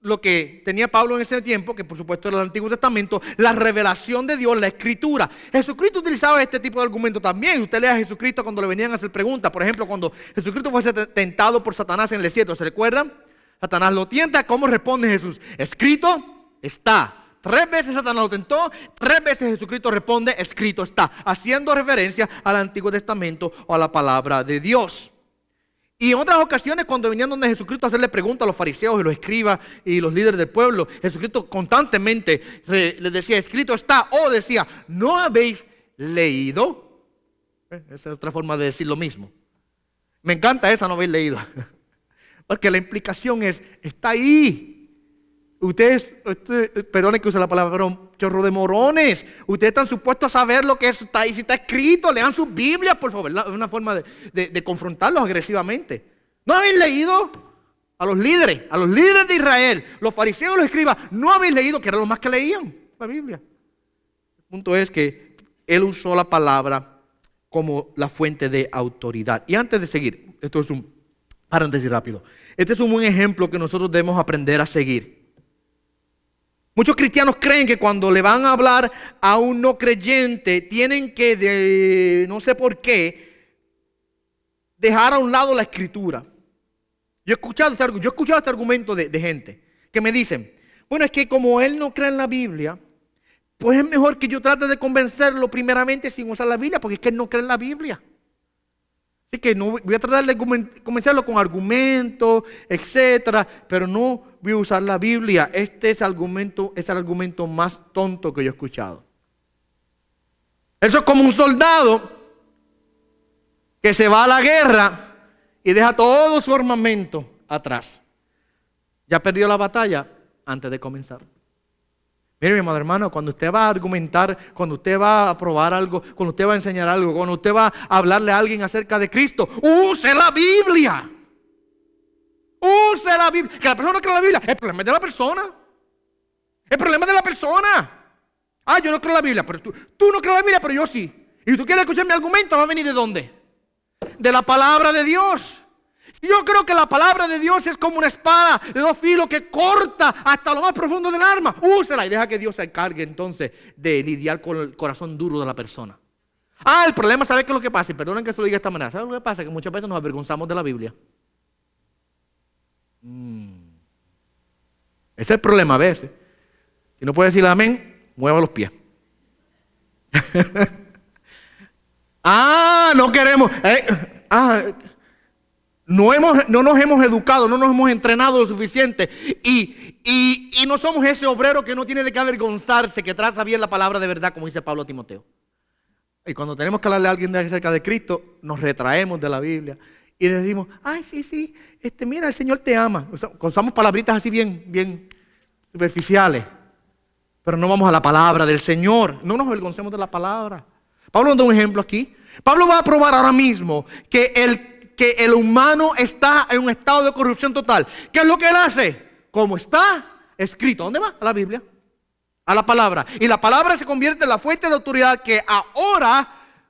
lo que tenía Pablo en ese tiempo, que por supuesto era el Antiguo Testamento, la revelación de Dios, la Escritura. Jesucristo utilizaba este tipo de argumento también. Usted lea a Jesucristo cuando le venían a hacer preguntas. Por ejemplo, cuando Jesucristo fue tentado por Satanás en el desierto, ¿se recuerdan? Satanás lo tienta, ¿cómo responde Jesús? Escrito está. 3 veces Satanás lo tentó, 3 veces Jesucristo responde, escrito está, haciendo referencia al Antiguo Testamento o a la palabra de Dios. Y en otras ocasiones, cuando venían donde Jesucristo a hacerle preguntas a los fariseos y los escribas y los líderes del pueblo, Jesucristo constantemente les decía, escrito está, o decía, ¿no habéis leído? Esa es otra forma de decir lo mismo. Me encanta esa, no habéis leído. Porque la implicación es, está ahí. perdone que use la palabra, pero chorro de morones. Ustedes están supuestos a saber lo que está ahí, si está escrito. Lean sus Biblias, por favor. Es una forma de confrontarlos agresivamente. ¿No habéis leído a los líderes de Israel, los fariseos y los escribas? ¿No habéis leído que eran los más que leían la Biblia? El punto es que él usó la palabra como la fuente de autoridad. Y antes de seguir, esto es un paréntesis rápido. Este es un buen ejemplo que nosotros debemos aprender a seguir. Muchos cristianos creen que cuando le van a hablar a un no creyente, tienen que, no sé por qué, dejar a un lado la escritura. Yo he escuchado este argumento de gente que me dicen, bueno, es que como él no cree en la Biblia, pues es mejor que yo trate de convencerlo primeramente sin usar la Biblia, porque es que él no cree en la Biblia. Así que no voy a tratar de convencerlo con argumentos, etcétera, pero no voy a usar la Biblia. Este es el argumento más tonto que yo he escuchado. Eso es como un soldado que se va a la guerra y deja todo su armamento atrás. Ya perdió la batalla antes de comenzar. Mire, mi amado hermano, cuando usted va a argumentar, cuando usted va a probar algo, cuando usted va a enseñar algo, cuando usted va a hablarle a alguien acerca de Cristo, use la Biblia. Use la Biblia. Que la persona no cree en la Biblia, el problema es de la persona. El problema es de la persona. Ah, yo no creo en la Biblia, pero tú no crees en la Biblia, pero yo sí. Y tú quieres escuchar mi argumento, ¿va a venir de dónde? De la palabra de Dios. Yo creo que la palabra de Dios es como una espada de dos filos que corta hasta lo más profundo del alma. Úsela y deja que Dios se encargue entonces de lidiar con el corazón duro de la persona. Ah, el problema, ¿sabes qué es lo que pasa? Y perdonen que se lo diga de esta manera. ¿Sabes lo que pasa? Que muchas veces nos avergonzamos de la Biblia. Ese es el problema a veces. Si no puede decir amén, mueva los pies. No queremos. No nos hemos educado, no nos hemos entrenado lo suficiente y no somos ese obrero que no tiene de qué avergonzarse, que traza bien la palabra de verdad, como dice Pablo a Timoteo. Y cuando tenemos que hablarle a alguien acerca de Cristo, nos retraemos de la Biblia y decimos, ay, sí, mira, el Señor te ama. Usamos palabritas así bien superficiales, pero no vamos a la palabra del Señor. No nos avergoncemos de la palabra. Pablo nos da un ejemplo aquí. Pablo va a probar ahora mismo que el humano está en un estado de corrupción total. ¿Qué es lo que él hace? Como está escrito. ¿Dónde va? A la Biblia. A la palabra. Y la palabra se convierte en la fuente de autoridad que ahora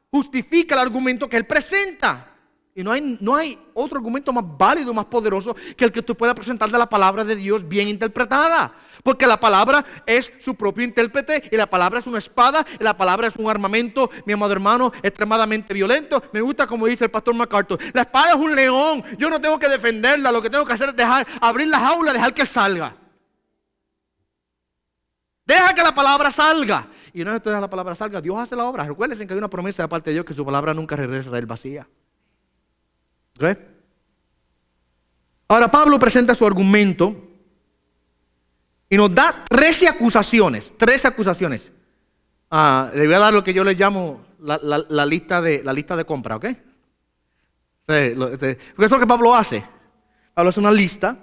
justifica el argumento que él presenta. Y no hay otro argumento más válido, más poderoso que el que tú puedas presentar de la palabra de Dios bien interpretada. Porque la palabra es su propio intérprete y la palabra es una espada y la palabra es un armamento, mi amado hermano, extremadamente violento. Me gusta como dice el pastor MacArthur. La espada es un león. Yo no tengo que defenderla. Lo que tengo que hacer es abrir la jaula y dejar que salga. Deja que la palabra salga. Y una vez que deja la palabra salga, Dios hace la obra. Recuérdense que hay una promesa de parte de Dios que su palabra nunca regresa a él vacía. ¿Ok? Ahora Pablo presenta su argumento y nos da 13 acusaciones. 13 acusaciones. Le voy a dar lo que yo le llamo la lista de compra, ¿ok? Porque eso es lo que Pablo hace. Pablo hace una lista,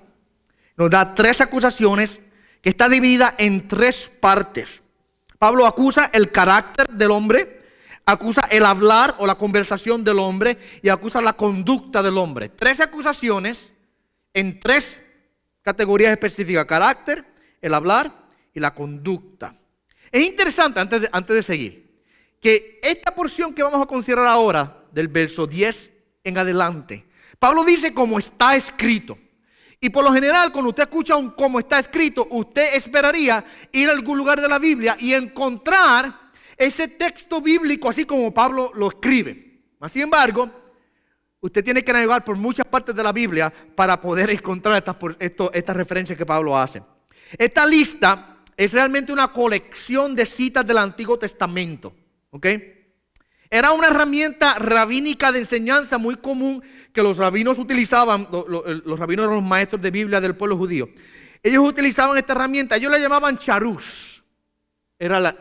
nos da 3 acusaciones que está dividida en 3 partes. Pablo acusa el carácter del hombre, acusa el hablar o la conversación del hombre y acusa la conducta del hombre. 13 acusaciones en 3 categorías específicas: carácter, el hablar y la conducta. Es interesante, antes de seguir, que esta porción que vamos a considerar ahora, del verso 10 en adelante, Pablo dice como está escrito. Y por lo general, cuando usted escucha un como está escrito, usted esperaría ir a algún lugar de la Biblia y encontrar ese texto bíblico así como Pablo lo escribe. Sin embargo, usted tiene que navegar por muchas partes de la Biblia para poder encontrar estas referencias que Pablo hace. Esta lista es realmente una colección de citas del Antiguo Testamento. ¿Ok? Era una herramienta rabínica de enseñanza muy común que los rabinos utilizaban. Los rabinos eran los maestros de Biblia del pueblo judío. Ellos utilizaban esta herramienta. Ellos la llamaban charús. Era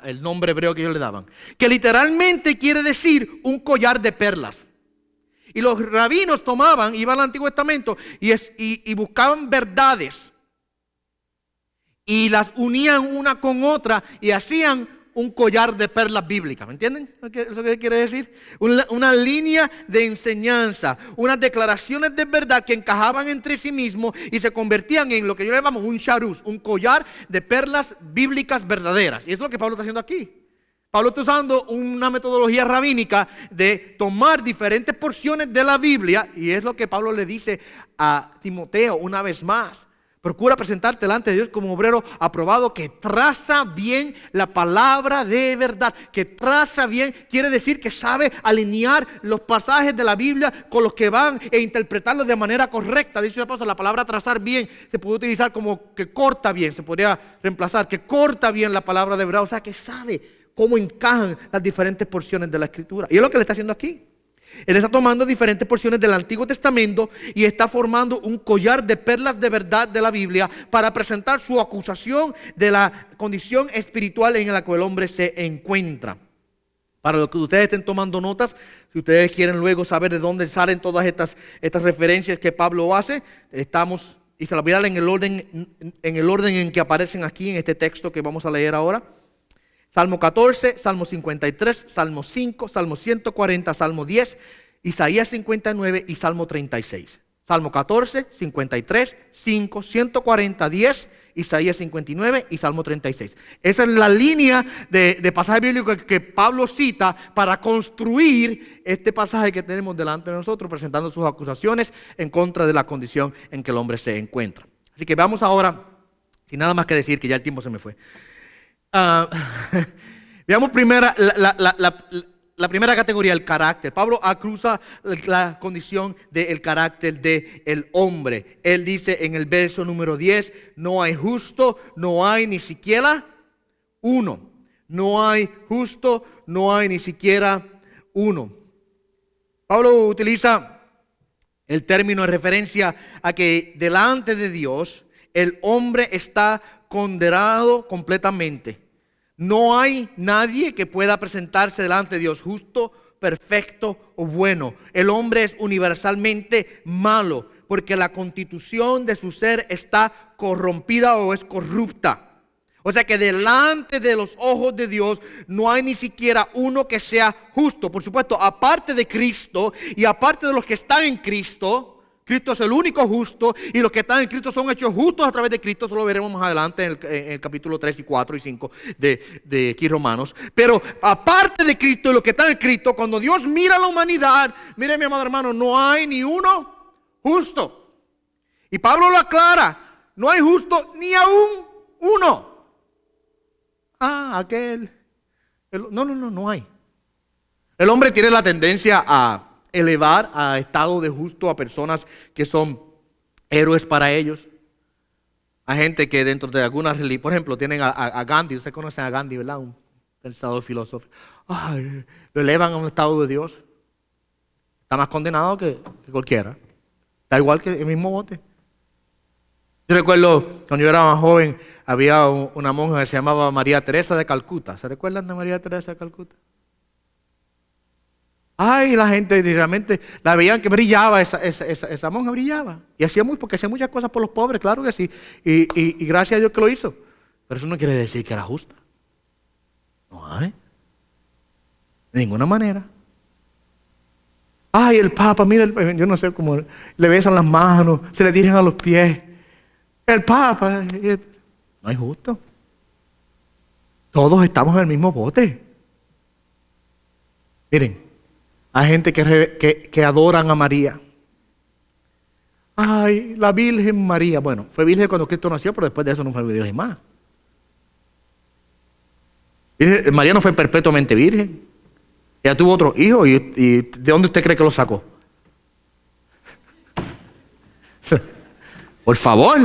el nombre hebreo que ellos le daban. Que literalmente quiere decir un collar de perlas. Y los rabinos iban al Antiguo Testamento y buscaban verdades y las unían una con otra y hacían un collar de perlas bíblicas. ¿Me entienden eso qué quiere decir? Una línea de enseñanza, unas declaraciones de verdad que encajaban entre sí mismos y se convertían en lo que yo le llamo un charuz, un collar de perlas bíblicas verdaderas. Y eso es lo que Pablo está haciendo aquí. Pablo está usando una metodología rabínica de tomar diferentes porciones de la Biblia, y es lo que Pablo le dice a Timoteo una vez más. Procura presentarte delante de Dios como obrero aprobado que traza bien la palabra de verdad. Que traza bien quiere decir que sabe alinear los pasajes de la Biblia con los que van e interpretarlos de manera correcta. Dicho de paso, la palabra trazar bien se puede utilizar como que corta bien. Se podría reemplazar que corta bien la palabra de verdad. O sea, que sabe cómo encajan las diferentes porciones de la Escritura. Y es lo que le está haciendo aquí. Él está tomando diferentes porciones del Antiguo Testamento y está formando un collar de perlas de verdad de la Biblia para presentar su acusación de la condición espiritual en la que el hombre se encuentra. Para los que ustedes estén tomando notas, si ustedes quieren luego saber de dónde salen todas estas referencias que Pablo hace, y se las voy a dar en el orden en que aparecen aquí en este texto que vamos a leer ahora. Salmo 14, Salmo 53, Salmo 5, Salmo 140, Salmo 10, Isaías 59 y Salmo 36. Salmo 14, 53, 5, 140, 10, Isaías 59 y Salmo 36. Esa es la línea de pasaje bíblico que Pablo cita para construir este pasaje que tenemos delante de nosotros, presentando sus acusaciones en contra de la condición en que el hombre se encuentra. Así que vamos ahora, sin nada más que decir, que ya el tiempo se me fue. Veamos la primera categoría, el carácter. Pablo acusa la condición del carácter del hombre. Él dice en el verso número 10, no hay justo, no hay ni siquiera uno. No hay justo, no hay ni siquiera uno. Pablo utiliza el término en referencia a que delante de Dios el hombre está condenado completamente. No hay nadie que pueda presentarse delante de Dios justo, perfecto o bueno. El hombre es universalmente malo porque la constitución de su ser está corrompida o es corrupta. O sea que delante de los ojos de Dios no hay ni siquiera uno que sea justo. Por supuesto, aparte de Cristo y aparte de los que están en Cristo, Cristo es el único justo y los que están en Cristo son hechos justos a través de Cristo. Eso lo veremos más adelante en el capítulo 3 y 4 y 5 de aquí Romanos. Pero aparte de Cristo y los que están en Cristo, cuando Dios mira a la humanidad, mire mi amado hermano, no hay ni uno justo. Y Pablo lo aclara, no hay justo ni aún uno. No hay. El hombre tiene la tendencia a elevar a estado de justo a personas que son héroes para ellos. A gente que dentro de alguna religión, por ejemplo, tienen a Gandhi. Ustedes conocen a Gandhi, ¿verdad? Un pensador filósofo. Lo elevan a un estado de Dios. Está más condenado que cualquiera. Está igual que el mismo bote. Yo recuerdo, cuando yo era más joven, había una monja que se llamaba María Teresa de Calcuta. ¿Se recuerdan de María Teresa de Calcuta? La gente realmente la veían que brillaba, esa monja brillaba. Y porque hacía muchas cosas por los pobres, claro que sí. Y gracias a Dios que lo hizo. Pero eso no quiere decir que era justa. No hay. De ninguna manera. El Papa, mira, yo no sé cómo le besan las manos, se le tiran a los pies. El Papa, no es justo. Todos estamos en el mismo bote. Miren. Hay gente que adoran a María. La Virgen María. Bueno, fue virgen cuando Cristo nació, pero después de eso no fue virgen más. María no fue perpetuamente virgen. Ella tuvo otro hijo. ¿Y de dónde usted cree que lo sacó? Por favor.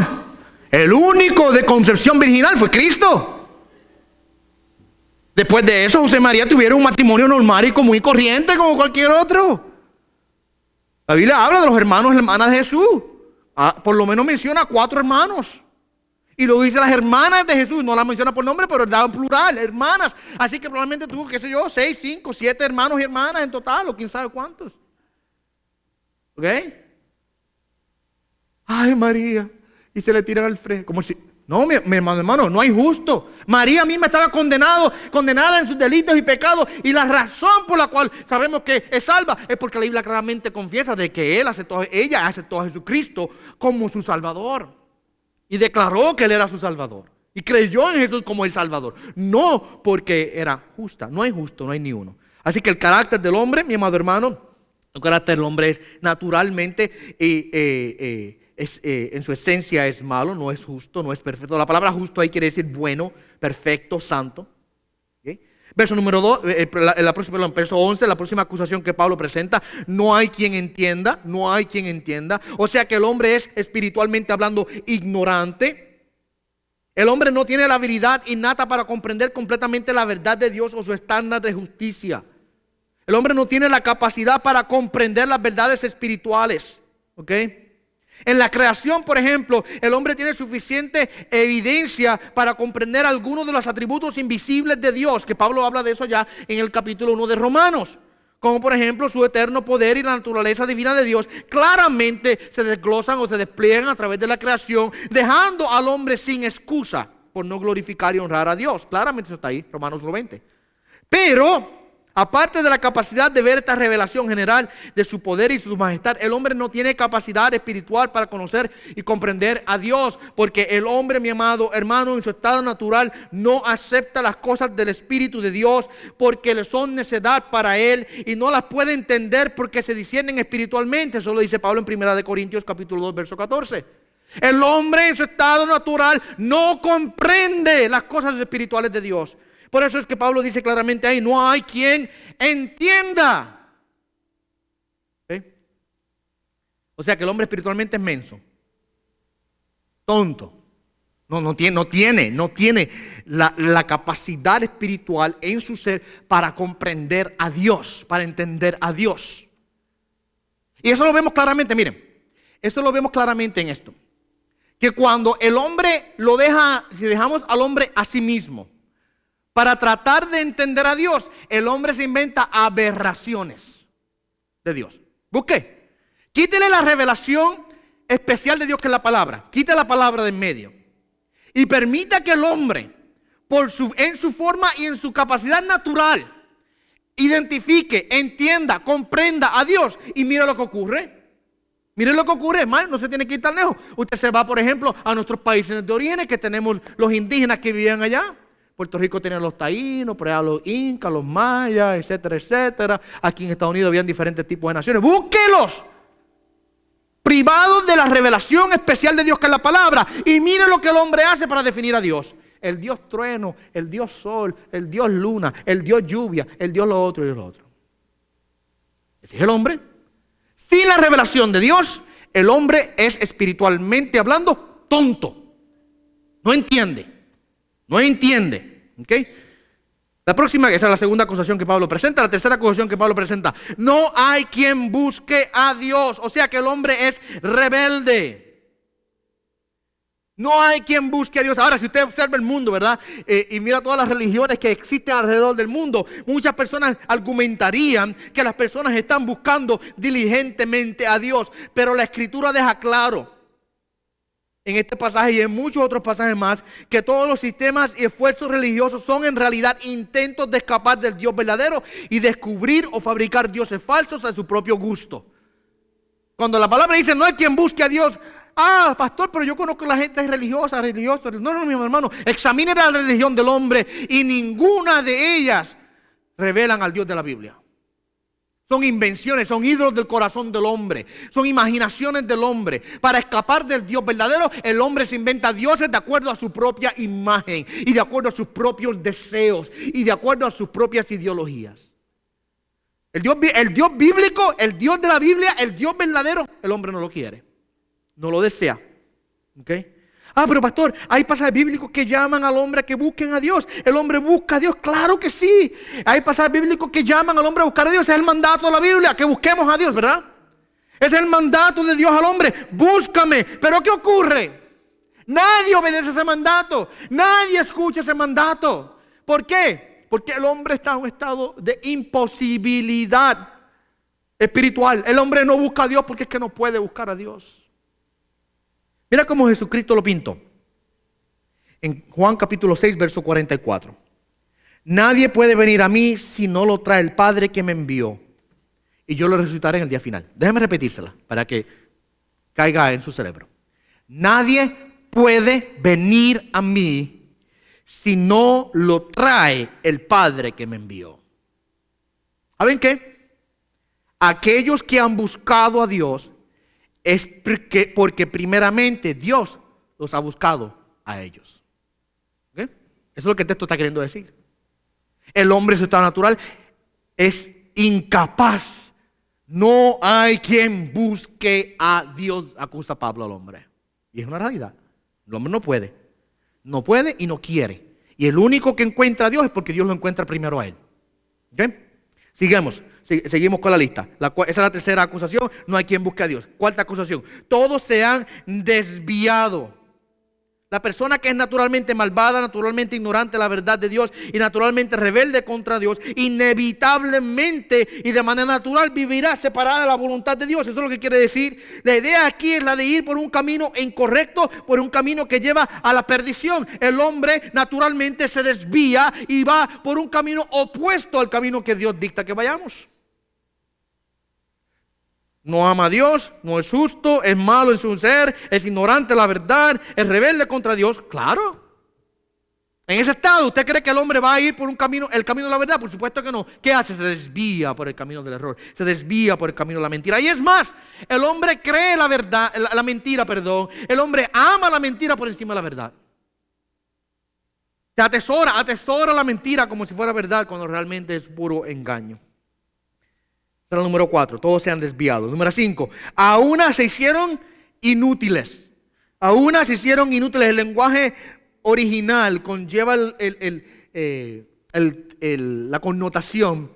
El único de concepción virginal fue Cristo. Después de eso, José y María tuvieron un matrimonio normal y común y corriente como cualquier otro. La Biblia habla de los hermanos y hermanas de Jesús. Por lo menos menciona 4 hermanos. Y lo dice las hermanas de Jesús. No las menciona por nombre, pero da en plural, hermanas. Así que probablemente tuvo, 6, 5, 7 hermanos y hermanas en total, o quién sabe cuántos. ¿Ok? María. Y se le tiran al frente. Como si No, mi hermano, no hay justo. María misma estaba condenada en sus delitos y pecados. Y la razón por la cual sabemos que es salva es porque la Biblia claramente confiesa de que ella aceptó a Jesucristo como su Salvador. Y declaró que Él era su Salvador. Y creyó en Jesús como el Salvador. No porque era justa. No hay justo, no hay ni uno. Así que el carácter del hombre, mi amado hermano, el carácter del hombre es naturalmente en su esencia es malo, no es justo, no es perfecto. La palabra justo ahí quiere decir bueno, perfecto, santo. ¿Okay? Verso número 2, verso 11, la próxima acusación que Pablo presenta: no hay quien entienda, no hay quien entienda. O sea que el hombre es espiritualmente hablando ignorante. El hombre no tiene la habilidad innata para comprender completamente la verdad de Dios o su estándar de justicia. El hombre no tiene la capacidad para comprender las verdades espirituales. ¿Ok? En la creación, por ejemplo, el hombre tiene suficiente evidencia para comprender algunos de los atributos invisibles de Dios, que Pablo habla de eso ya en el capítulo 1 de Romanos, como por ejemplo su eterno poder y la naturaleza divina de Dios. Claramente se desglosan o se despliegan a través de la creación, dejando al hombre sin excusa por no glorificar y honrar a Dios. Claramente eso está ahí, Romanos 20. Pero aparte de la capacidad de ver esta revelación general de su poder y su majestad, el hombre no tiene capacidad espiritual para conocer y comprender a Dios, porque el hombre, mi amado hermano, en su estado natural no acepta las cosas del Espíritu de Dios porque le son necedad para él y no las puede entender porque se disciernen espiritualmente. Eso lo dice Pablo en 1 Corintios capítulo 2, verso 14. El hombre en su estado natural no comprende las cosas espirituales de Dios. Por eso es que Pablo dice claramente ahí: no hay quien entienda. ¿Sí? O sea que el hombre espiritualmente es menso, tonto. No tiene la capacidad espiritual en su ser para comprender a Dios, para entender a Dios. Y eso lo vemos claramente, miren, eso lo vemos claramente en esto. Que cuando el hombre si dejamos al hombre a sí mismo, para tratar de entender a Dios, el hombre se inventa aberraciones de Dios. Busque. Quítele la revelación especial de Dios, que es la palabra. Quite la palabra de en medio. Y permita que el hombre, en su forma y en su capacidad natural, identifique, entienda, comprenda a Dios. Y mira lo que ocurre. Mire lo que ocurre, hermano, no se tiene que ir tan lejos. Usted se va, por ejemplo, a nuestros países de origen, que tenemos los indígenas que vivían allá. Puerto Rico tenía los taínos, por allá los incas, los mayas, etcétera, etcétera. Aquí en Estados Unidos habían diferentes tipos de naciones. ¡Búsquelos! Privados de la revelación especial de Dios, que es la palabra. Y mire lo que el hombre hace para definir a Dios. El Dios trueno, el Dios sol, el Dios luna, el Dios lluvia, el Dios lo otro y lo otro. Ese es el hombre. Sin la revelación de Dios, el hombre es espiritualmente hablando tonto. No entiende. No entiende. ¿Okay? La próxima, esa es la segunda acusación que Pablo presenta. La tercera acusación que Pablo presenta: no hay quien busque a Dios. O sea que el hombre es rebelde. No hay quien busque a Dios. Ahora, si usted observa el mundo, ¿verdad? Y mira todas las religiones que existen alrededor del mundo, muchas personas argumentarían que las personas están buscando diligentemente a Dios. Pero la Escritura deja claro, en este pasaje y en muchos otros pasajes más, que todos los sistemas y esfuerzos religiosos son en realidad intentos de escapar del Dios verdadero y descubrir o fabricar dioses falsos a su propio gusto. Cuando la palabra dice no hay quien busque a Dios: ah, pastor, pero yo conozco a la gente religiosa. No, mi hermano, examine la religión del hombre y ninguna de ellas revelan al Dios de la Biblia. Son invenciones, son ídolos del corazón del hombre, son imaginaciones del hombre. Para escapar del Dios verdadero, el hombre se inventa dioses de acuerdo a su propia imagen y de acuerdo a sus propios deseos y de acuerdo a sus propias ideologías. El Dios bíblico, el Dios de la Biblia, el Dios verdadero, el hombre no lo quiere, no lo desea. ¿Okay? Ah, pero pastor, hay pasajes bíblicos que llaman al hombre a que busquen a Dios. El hombre busca a Dios, claro que sí. Hay pasajes bíblicos que llaman al hombre a buscar a Dios. Es el mandato de la Biblia, que busquemos a Dios, ¿verdad? Es el mandato de Dios al hombre: búscame. Pero ¿qué ocurre? Nadie obedece ese mandato. Nadie escucha ese mandato. ¿Por qué? Porque el hombre está en un estado de imposibilidad espiritual. El hombre no busca a Dios porque es que no puede buscar a Dios. Mira cómo Jesucristo lo pintó. En Juan capítulo 6, verso 44. Nadie puede venir a mí si no lo trae el Padre que me envió. Y yo lo resucitaré en el día final. Déjeme repetírsela para que caiga en su cerebro. Nadie puede venir a mí si no lo trae el Padre que me envió. ¿Saben qué? Aquellos que han buscado a Dios es porque primeramente Dios los ha buscado a ellos. ¿Okay? Eso es lo que el texto está queriendo decir. El hombre en su estado natural es incapaz. No hay quien busque a Dios, acusa Pablo al hombre. Y es una realidad. El hombre no puede. No puede y no quiere. Y el único que encuentra a Dios es porque Dios lo encuentra primero a él. ¿Okay? Seguimos con la lista. Esa es la tercera acusación. No hay quien busque a Dios. Cuarta acusación. Todos se han desviado. La persona que es naturalmente malvada, naturalmente ignorante de la verdad de Dios y naturalmente rebelde contra Dios, inevitablemente y de manera natural vivirá separada de la voluntad de Dios. Eso es lo que quiere decir. La idea aquí es la de ir por un camino incorrecto, por un camino que lleva a la perdición. El hombre naturalmente se desvía y va por un camino opuesto al camino que Dios dicta que vayamos. No ama a Dios, no es justo, es malo en su ser, es ignorante de la verdad, es rebelde contra Dios. Claro. En ese estado, ¿usted cree que el hombre va a ir por un camino, el camino de la verdad? Por supuesto que no. ¿Qué hace? Se desvía por el camino del error. Se desvía por el camino de la mentira. Y es más, el hombre cree la verdad, la mentira, perdón. El hombre ama la mentira por encima de la verdad. Se atesora la mentira como si fuera verdad cuando realmente es puro engaño. Ese era el número 4, todos se han desviado. Número 5, aún se hicieron inútiles. Aún se hicieron inútiles. El lenguaje original conlleva la connotación,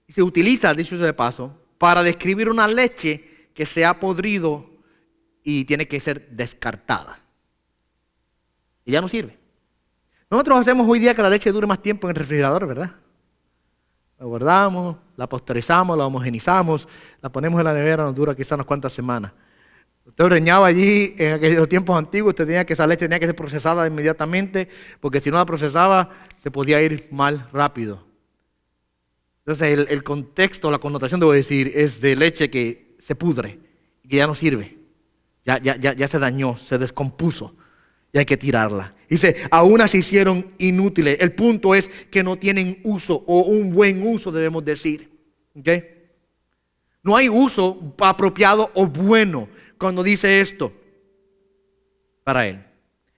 y se utiliza, dicho sea de paso, para describir una leche que se ha podrido y tiene que ser descartada. Y ya no sirve. Nosotros hacemos hoy día que la leche dure más tiempo en el refrigerador, ¿verdad? La guardamos, la pasteurizamos, la homogenizamos, la ponemos en la nevera, nos dura quizás unas cuantas semanas. Usted ordeñaba allí en aquellos tiempos antiguos, esa leche tenía que ser procesada inmediatamente, porque si no la procesaba se podía ir mal rápido. Entonces el contexto, la connotación, debo decir, es de leche que se pudre, que ya no sirve, ya se dañó, se descompuso. Y hay que tirarla. Dice, aún se hicieron inútiles. El punto es que no tienen uso, o un buen uso debemos decir. ¿Okay? No hay uso apropiado o bueno cuando dice esto para él.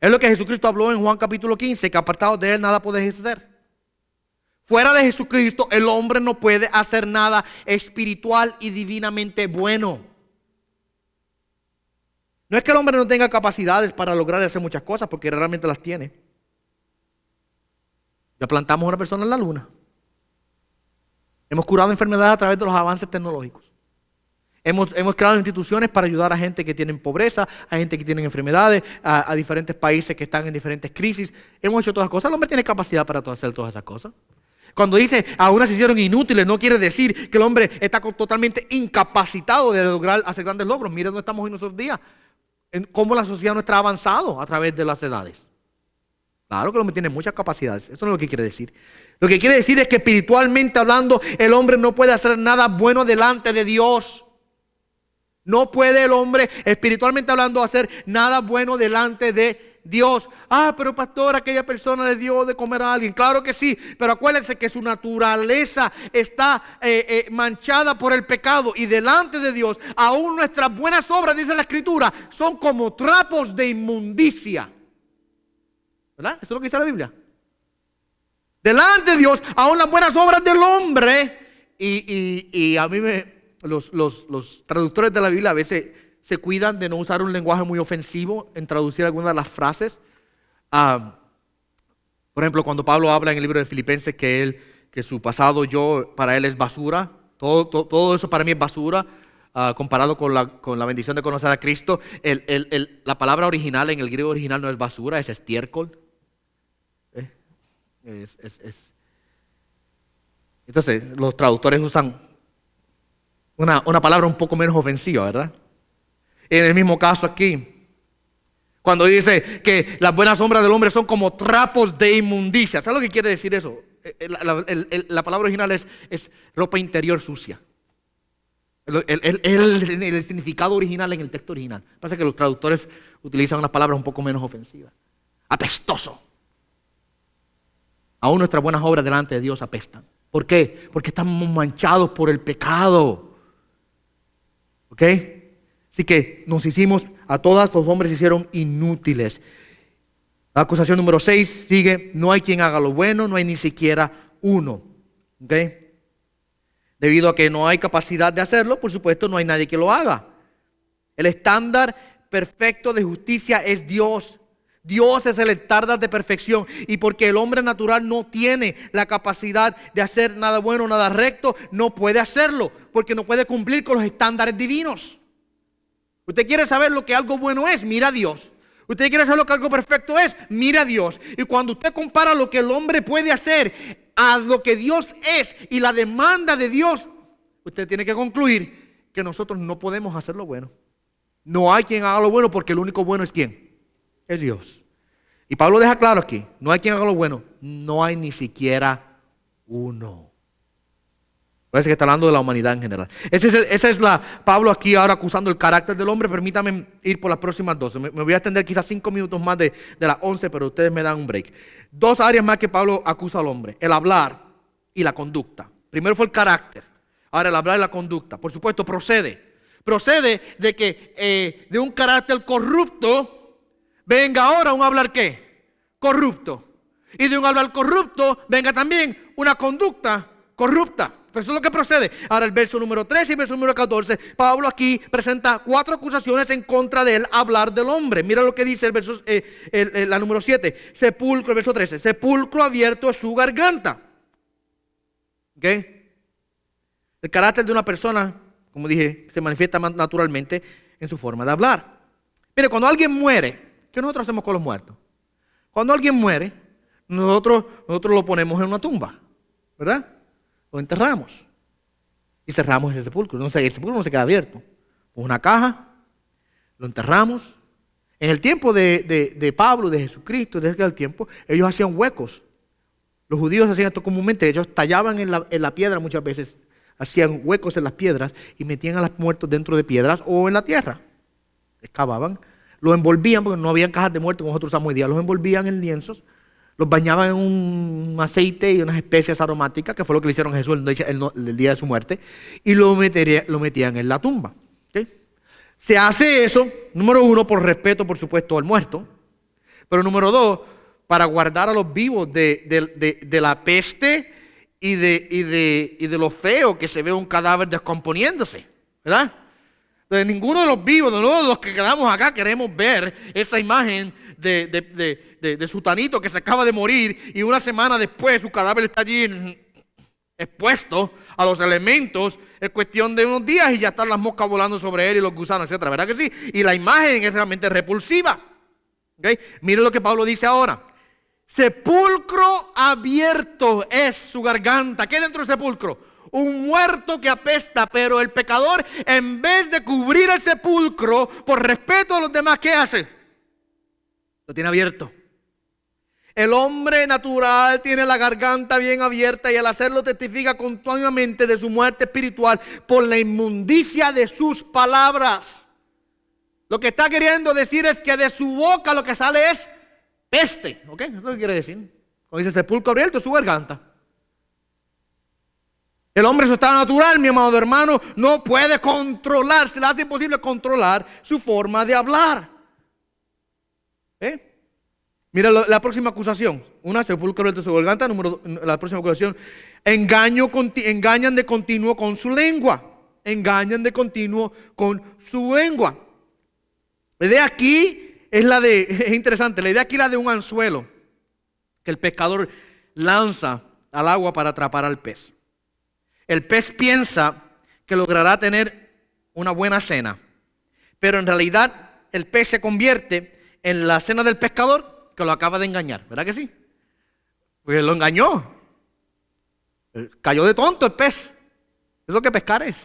Es lo que Jesucristo habló en Juan capítulo 15, que apartado de él nada podéis hacer. Fuera de Jesucristo el hombre no puede hacer nada espiritual y divinamente bueno. No es que el hombre no tenga capacidades para lograr hacer muchas cosas, porque realmente las tiene. Ya plantamos a una persona en la luna. Hemos curado enfermedades a través de los avances tecnológicos. Hemos creado instituciones para ayudar a gente que tiene pobreza, a gente que tiene enfermedades, a diferentes países que están en diferentes crisis. Hemos hecho todas las cosas. El hombre tiene capacidad para hacer todas esas cosas. Cuando dice, aún se hicieron inútiles, no quiere decir que el hombre está totalmente incapacitado de lograr hacer grandes logros. Mire dónde estamos hoy nuestros días. En cómo la sociedad nuestra ha avanzado a través de las edades. Claro que el hombre tiene muchas capacidades. Eso no es lo que quiere decir. Lo que quiere decir es que espiritualmente hablando, el hombre no puede hacer nada bueno delante de Dios. No puede el hombre, espiritualmente hablando, hacer nada bueno delante de Dios. Pero pastor, aquella persona le dio de comer a alguien. Claro que sí, pero acuérdense que su naturaleza está manchada por el pecado. Y delante de Dios, aún nuestras buenas obras, dice la Escritura, son como trapos de inmundicia. ¿Verdad? Eso es lo que dice la Biblia. Delante de Dios, aún las buenas obras del hombre. Y a mí los traductores de la Biblia a veces se cuidan de no usar un lenguaje muy ofensivo en traducir algunas de las frases. Por ejemplo, cuando Pablo habla en el libro de Filipenses que su pasado yo para él es basura, todo eso para mí es basura, comparado con la bendición de conocer a Cristo. La palabra original en el griego original no es basura, es estiércol. Entonces los traductores usan una palabra un poco menos ofensiva, ¿verdad? En el mismo caso aquí, Cuando dice que las buenas obras del hombre son como trapos de inmundicia. ¿Sabes lo que quiere decir eso? La palabra original es ropa interior sucia. El significado original en el texto original. Pasa que los traductores utilizan unas palabras un poco menos ofensivas. Apestoso. Aún nuestras buenas obras delante de Dios apestan. ¿Por qué? Porque estamos manchados por el pecado. ¿Ok? Así que a todos los hombres se hicieron inútiles. La acusación número 6 sigue: no hay quien haga lo bueno, no hay ni siquiera uno. ¿Ok? Debido a que no hay capacidad de hacerlo, por supuesto no hay nadie que lo haga. El estándar perfecto de justicia es Dios. Dios es el estándar de perfección, y porque el hombre natural no tiene la capacidad de hacer nada bueno, nada recto, no puede hacerlo, porque no puede cumplir con los estándares divinos. Usted quiere saber lo que algo bueno es, mira a Dios. Usted quiere saber lo que algo perfecto es, mira a Dios. Y cuando usted compara lo que el hombre puede hacer a lo que Dios es y la demanda de Dios, usted tiene que concluir que nosotros no podemos hacer lo bueno. No hay quien haga lo bueno, porque el único bueno es ¿quién? Es Dios. Y Pablo deja claro aquí: no hay quien haga lo bueno, no hay ni siquiera uno. Parece que está hablando de la humanidad en general. Pablo aquí ahora acusando el carácter del hombre. Permítame ir por las próximas 12. Me voy a extender quizás 5 minutos más de las 11, pero ustedes me dan un break. 2 áreas más que Pablo acusa al hombre: el hablar y la conducta. Primero fue el carácter, ahora el hablar y la conducta. Por supuesto, procede de que de un carácter corrupto venga ahora un hablar ¿qué? Corrupto. Y de un hablar corrupto venga también una conducta corrupta. Eso es lo que procede. Ahora el verso número 13 y el verso número 14, Pablo aquí presenta 4 acusaciones en contra del hablar del hombre. Mira lo que dice el verso, la número 7. Sepulcro, el verso 13. Sepulcro abierto es su garganta. ¿Ok? El carácter de una persona, como dije, se manifiesta más naturalmente en su forma de hablar. Mire, cuando alguien muere, ¿qué nosotros hacemos con los muertos? Cuando alguien muere, nosotros lo ponemos en una tumba, ¿verdad? Lo enterramos y cerramos ese sepulcro. El sepulcro no se queda abierto. Con una caja, lo enterramos. En el tiempo de Pablo, de Jesucristo, desde aquel tiempo, ellos hacían huecos. Los judíos hacían esto comúnmente. Ellos tallaban en la piedra muchas veces, hacían huecos en las piedras y metían a los muertos dentro de piedras o en la tierra. Excavaban, los envolvían, porque no habían cajas de muertos como nosotros usamos hoy día, los envolvían en lienzos, los bañaban en un aceite y unas especias aromáticas, que fue lo que le hicieron a Jesús el día de su muerte, y lo metían en la tumba. ¿Okay? Se hace eso, número 1, por respeto, por supuesto, al muerto, pero número 2, para guardar a los vivos de la peste y de lo feo que se ve un cadáver descomponiéndose, ¿verdad? Entonces, ninguno de los vivos, de los que quedamos acá, queremos ver esa imagen de Sutanito que se acaba de morir y una semana después su cadáver está allí expuesto a los elementos. Es cuestión de unos días y ya están las moscas volando sobre él y los gusanos, etc. ¿Verdad que sí? Y la imagen es realmente repulsiva. ¿Okay? Miren lo que Pablo dice ahora: sepulcro abierto es su garganta. ¿Qué hay dentro del sepulcro? Un muerto que apesta. Pero el pecador, en vez de cubrir el sepulcro por respeto a los demás, ¿qué hace? Lo tiene abierto. El hombre natural tiene la garganta bien abierta y al hacerlo testifica continuamente de su muerte espiritual por la inmundicia de sus palabras. Lo que está queriendo decir es que de su boca lo que sale es peste. ¿Ok? Eso es lo que quiere decir. Cuando dice sepulcro abierto, es su garganta. El hombre en su estado natural, mi amado hermano, no puede controlar, se le hace imposible controlar su forma de hablar. Mira la próxima acusación. Una, sepulcro abierto su garganta. La próxima acusación: engañan de continuo con su lengua. Engañan de continuo con su lengua. La idea aquí es interesante. La idea aquí es la de un anzuelo que el pescador lanza al agua para atrapar al pez. El pez piensa que logrará tener una buena cena, pero en realidad el pez se convierte en la cena del pescador que lo acaba de engañar. ¿Verdad que sí? Porque lo engañó. Cayó de tonto el pez. Es lo que pescar es.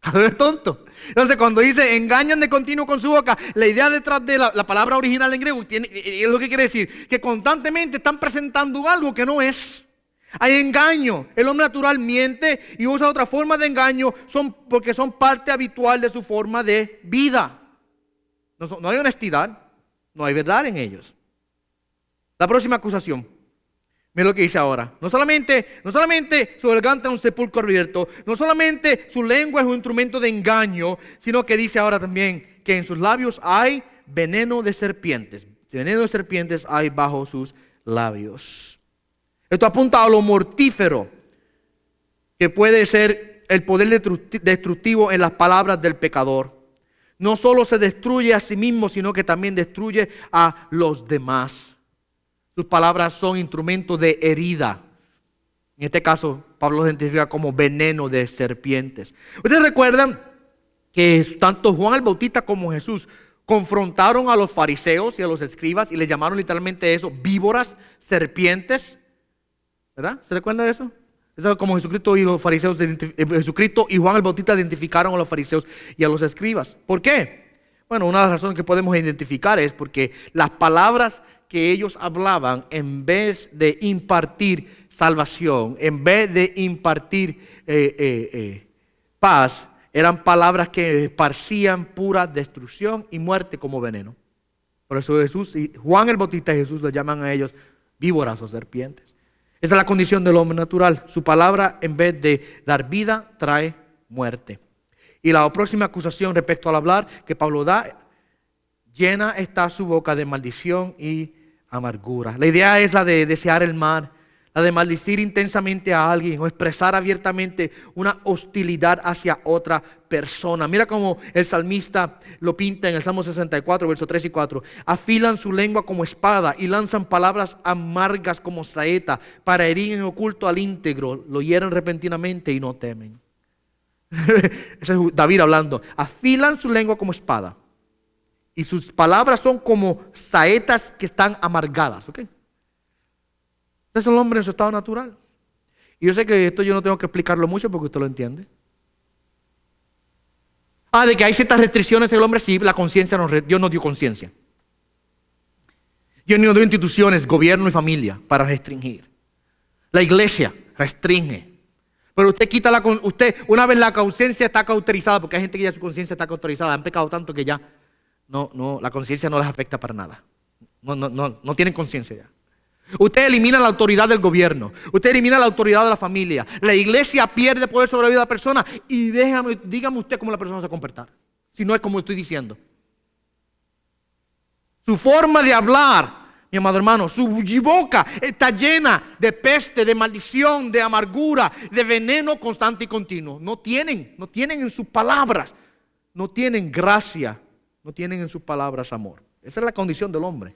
Es tonto. Entonces, cuando dice engañan de continuo con su boca, la idea detrás de la palabra original en griego es lo que quiere decir, que constantemente están presentando algo que no es. Hay engaño. El hombre natural miente y usa otra forma de engaño porque son parte habitual de su forma de vida. No hay honestidad, no hay verdad en ellos. La próxima acusación. Mira lo que dice ahora. No solamente su garganta es un sepulcro abierto, no solamente su lengua es un instrumento de engaño, sino que dice ahora también que en sus labios hay veneno de serpientes. Veneno de serpientes hay bajo sus labios. Esto apunta a lo mortífero que puede ser el poder destructivo en las palabras del pecador. No solo se destruye a sí mismo, sino que también destruye a los demás. Sus palabras son instrumentos de herida. En este caso, Pablo los identifica como veneno de serpientes. Ustedes recuerdan que tanto Juan el Bautista como Jesús confrontaron a los fariseos y a los escribas y les llamaron literalmente eso, víboras, serpientes. ¿Verdad? ¿Se recuerda de eso? Eso es como Jesucristo y los fariseos, Jesucristo y Juan el Bautista identificaron a los fariseos y a los escribas. ¿Por qué? Bueno, una de las razones que podemos identificar es porque las palabras que ellos hablaban, en vez de impartir salvación, en vez de impartir paz, eran palabras que esparcían pura destrucción y muerte como veneno. Por eso Jesús y Juan el Bautista y Jesús le llaman a ellos víboras o serpientes. Esa es la condición del hombre natural. Su palabra, en vez de dar vida, trae muerte. Y la próxima acusación respecto al hablar que Pablo da, llena está su boca de maldición y amargura. La idea es la de desear el mal, la de maldecir intensamente a alguien o expresar abiertamente una hostilidad hacia otra persona. Mira cómo el salmista lo pinta en el Salmo 64, versos 3 y 4. Afilan su lengua como espada y lanzan palabras amargas como saeta para herir en oculto al íntegro. Lo hieren repentinamente y no temen. Ese es David hablando. Afilan su lengua como espada. Y sus palabras son como saetas que están amargadas. ¿Ok? Ese es el hombre en su estado natural. Y yo sé que esto yo no tengo que explicarlo mucho porque usted lo entiende. De que hay ciertas restricciones en el hombre, sí, la conciencia, Dios nos dio conciencia. Dios nos dio instituciones, gobierno y familia para restringir. La iglesia restringe. Pero usted quita una vez la conciencia está cauterizada, porque hay gente que ya su conciencia está cauterizada, han pecado tanto que ya la conciencia no les afecta para nada. No tienen conciencia ya. Usted elimina la autoridad del gobierno. Usted elimina la autoridad de la familia. La iglesia pierde poder sobre la vida de la persona. Y dígame usted cómo la persona se va a comportar. Si no es como estoy diciendo. Su forma de hablar, mi amado hermano, su boca está llena de peste, de maldición, de amargura, de veneno constante y continuo. No tienen en sus palabras, no tienen gracia. No tienen en sus palabras amor. Esa es la condición del hombre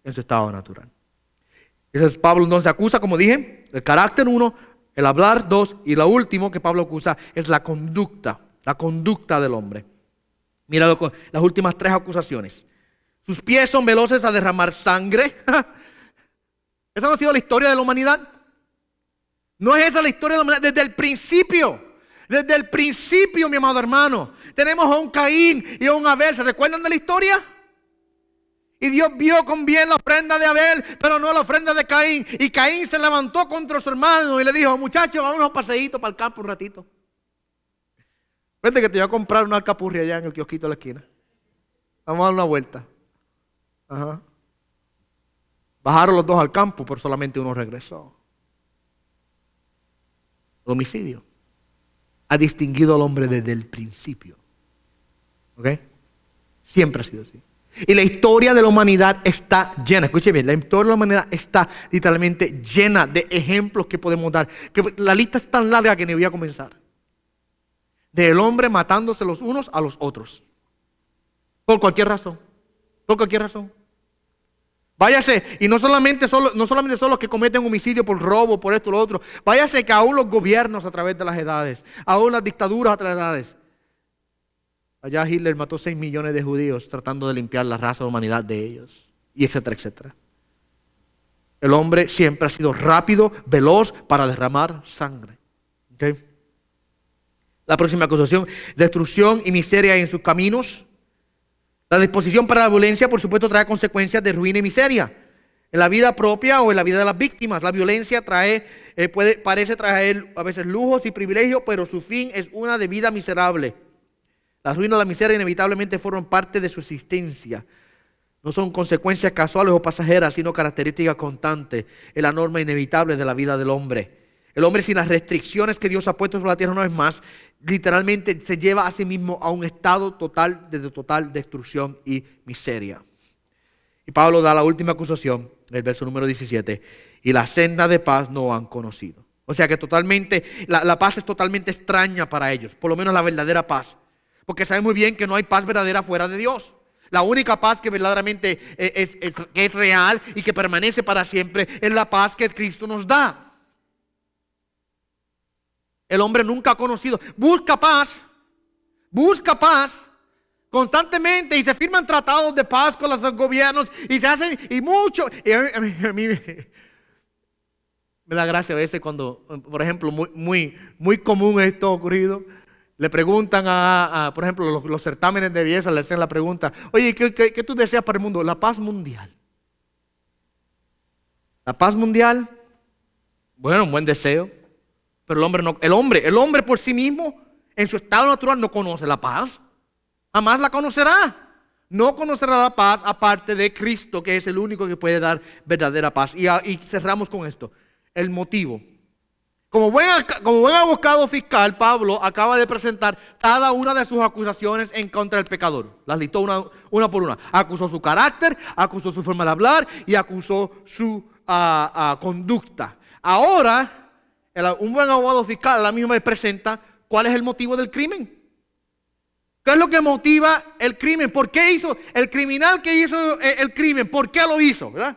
en su estado natural. Ese es Pablo entonces acusa, como dije, el carácter 1, el hablar 2, y lo último que Pablo acusa es la conducta del hombre. Mira las últimas 3 acusaciones. Sus pies son veloces a derramar sangre. Esa no ha sido la historia de la humanidad. No es esa la historia de la humanidad desde el principio. Desde el principio, mi amado hermano, tenemos a un Caín y a un Abel. ¿Se recuerdan de la historia? Y Dios vio con bien la ofrenda de Abel, pero no la ofrenda de Caín. Y Caín se levantó contra su hermano y le dijo: muchachos, vamos a un paseíto para el campo un ratito. Vente que te voy a comprar una alcapurria allá en el kiosquito de la esquina. Vamos a dar una vuelta. Ajá. Bajaron los dos al campo, pero solamente uno regresó. El homicidio ha distinguido al hombre desde el principio. ¿Ok? Siempre ha sido así. Y la historia de la humanidad está llena, escuche bien, la historia de la humanidad está literalmente llena de ejemplos que podemos dar. Que la lista es tan larga que ni voy a comenzar. Del hombre matándose los unos a los otros. Por cualquier razón. Por cualquier razón. Váyase, y no solamente son los que cometen homicidio por robo, por esto o lo otro. Váyase que aún los gobiernos a través de las edades, aún las dictaduras a través de las edades. Allá Hitler mató 6 millones de judíos tratando de limpiar la raza de la humanidad de ellos. Y etcétera, etcétera. El hombre siempre ha sido rápido, veloz para derramar sangre. ¿Okay? La próxima acusación, destrucción y miseria en sus caminos. La disposición para la violencia, por supuesto, trae consecuencias de ruina y miseria. En la vida propia o en la vida de las víctimas. La violencia parece traer a veces lujos y privilegios, pero su fin es una de vida miserable. La ruina y la miseria inevitablemente forman parte de su existencia. No son consecuencias casuales o pasajeras, sino características constantes en la norma inevitable de la vida del hombre. El hombre, sin las restricciones que Dios ha puesto sobre la tierra una vez más, literalmente se lleva a sí mismo a un estado de total destrucción y miseria. Y Pablo da la última acusación, en el verso número 17, y la senda de paz no han conocido. O sea que totalmente, la paz es totalmente extraña para ellos, por lo menos la verdadera paz. Porque saben muy bien que no hay paz verdadera fuera de Dios. La única paz que verdaderamente que es real y que permanece para siempre es la paz que Cristo nos da. El hombre nunca ha conocido. Busca paz constantemente y se firman tratados de paz con los gobiernos y se hacen, y mucho. Y a mí me da gracia a veces cuando, por ejemplo, muy común esto ha ocurrido. Le preguntan por ejemplo, los certámenes de belleza le hacen la pregunta: oye, ¿qué tú deseas para el mundo? La paz mundial. La paz mundial, bueno, un buen deseo. Pero el hombre por sí mismo, en su estado natural, no conoce la paz. Jamás la conocerá. No conocerá la paz aparte de Cristo, que es el único que puede dar verdadera paz. Y cerramos con esto. El motivo. Como buen abogado fiscal, Pablo acaba de presentar cada una de sus acusaciones en contra del pecador. Las listó una por una. Acusó su carácter, acusó su forma de hablar y acusó su conducta. Ahora, un buen abogado fiscal a la misma vez presenta cuál es el motivo del crimen. ¿Qué es lo que motiva el crimen? ¿Por qué hizo el criminal que hizo el crimen? ¿Por qué lo hizo? ¿Verdad?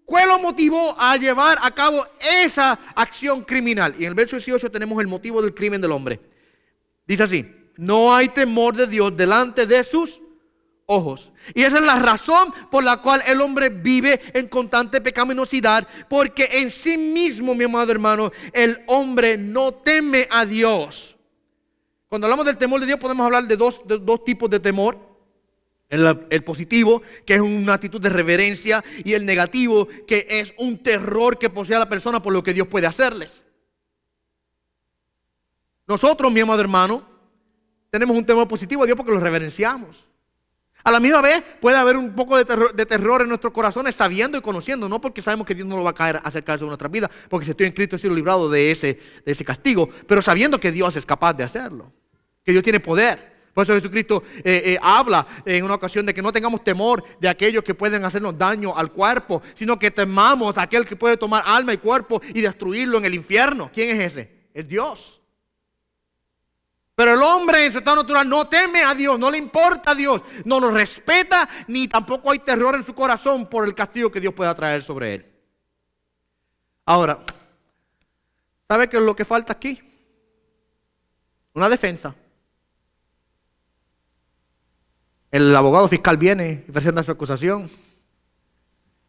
¿Cuál lo motivó a llevar a cabo esa acción criminal? Y en el verso 18 tenemos el motivo del crimen del hombre. Dice así: no hay temor de Dios delante de sus ojos. Y esa es la razón por la cual el hombre vive en constante pecaminosidad, porque en sí mismo, mi amado hermano, el hombre no teme a Dios. Cuando hablamos del temor de Dios podemos hablar de dos tipos de temor. El positivo, que es una actitud de reverencia, y el negativo, que es un terror que posee a la persona por lo que Dios puede hacerles. Nosotros, mi amado hermano, tenemos un temor positivo a Dios porque lo reverenciamos. A la misma vez puede haber un poco de terror en nuestros corazones, sabiendo y conociendo, no porque sabemos que Dios no lo va a acercar sobre nuestras vidas, porque si estoy en Cristo he sido librado de ese castigo, pero sabiendo que Dios es capaz de hacerlo, que Dios tiene poder. Por eso Jesucristo habla en una ocasión de que no tengamos temor de aquellos que pueden hacernos daño al cuerpo, sino que temamos a aquel que puede tomar alma y cuerpo y destruirlo en el infierno. ¿Quién es ese? Es Dios. Pero el hombre en su estado natural no teme a Dios, no le importa a Dios, no lo respeta, ni tampoco hay terror en su corazón por el castigo que Dios pueda traer sobre él. Ahora, ¿sabe qué es lo que falta aquí? Una defensa. El abogado fiscal viene y presenta su acusación.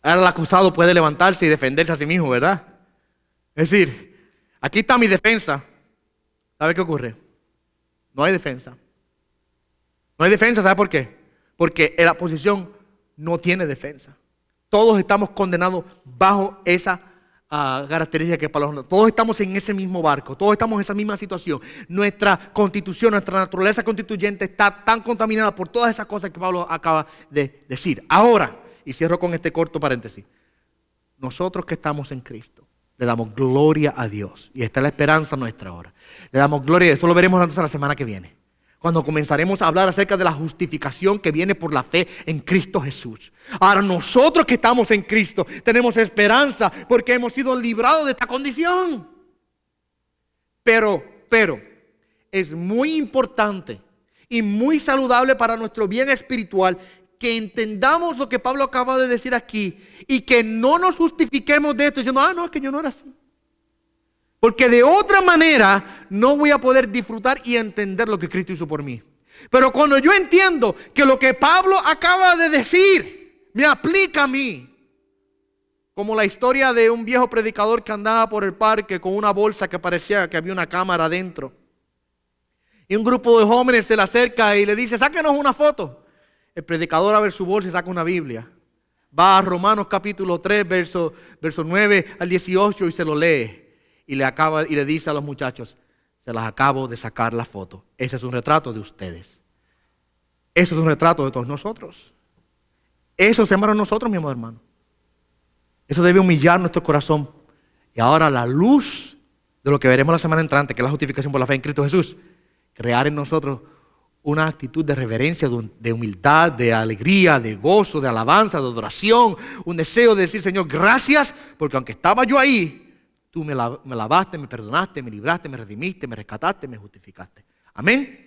Ahora el acusado puede levantarse y defenderse a sí mismo, ¿verdad? Es decir, aquí está mi defensa. ¿Sabe qué ocurre? No hay defensa. No hay defensa, ¿sabe por qué? Porque la oposición no tiene defensa. Todos estamos condenados bajo esa característica que Pablo nos da. Todos estamos en ese mismo barco, todos estamos en esa misma situación. Nuestra constitución, nuestra naturaleza constituyente está tan contaminada por todas esas cosas que Pablo acaba de decir. Ahora, y cierro con este corto paréntesis, nosotros que estamos en Cristo, le damos gloria a Dios. Y esta es la esperanza nuestra ahora. Le damos gloria, eso lo veremos antes de la semana que viene, cuando comenzaremos a hablar acerca de la justificación que viene por la fe en Cristo Jesús. Ahora nosotros que estamos en Cristo tenemos esperanza porque hemos sido librados de esta condición. Pero es muy importante y muy saludable para nuestro bien espiritual que entendamos lo que Pablo acaba de decir aquí y que no nos justifiquemos de esto diciendo: no, es que yo no era así. Porque de otra manera no voy a poder disfrutar y entender lo que Cristo hizo por mí. Pero cuando yo entiendo que lo que Pablo acaba de decir me aplica a mí, como la historia de un viejo predicador que andaba por el parque con una bolsa que parecía que había una cámara adentro. Y un grupo de jóvenes se le acerca y le dice, sáquenos una foto. El predicador abre su bolsa y saca una Biblia. Va a Romanos capítulo 3, verso 9 al 18 y se lo lee. Y le dice a los muchachos, se las acabo de sacar la foto. Ese es un retrato de ustedes. Eso es un retrato de todos nosotros. Eso se llama a nosotros, mi amado hermano. Eso debe humillar nuestro corazón. Y ahora la luz de lo que veremos la semana entrante, que es la justificación por la fe en Cristo Jesús, crear en nosotros una actitud de reverencia, de humildad, de alegría, de gozo, de alabanza, de adoración, un deseo de decir, Señor, gracias, porque aunque estaba yo ahí, tú me lavaste, me perdonaste, me libraste, me redimiste, me rescataste, me justificaste. Amén.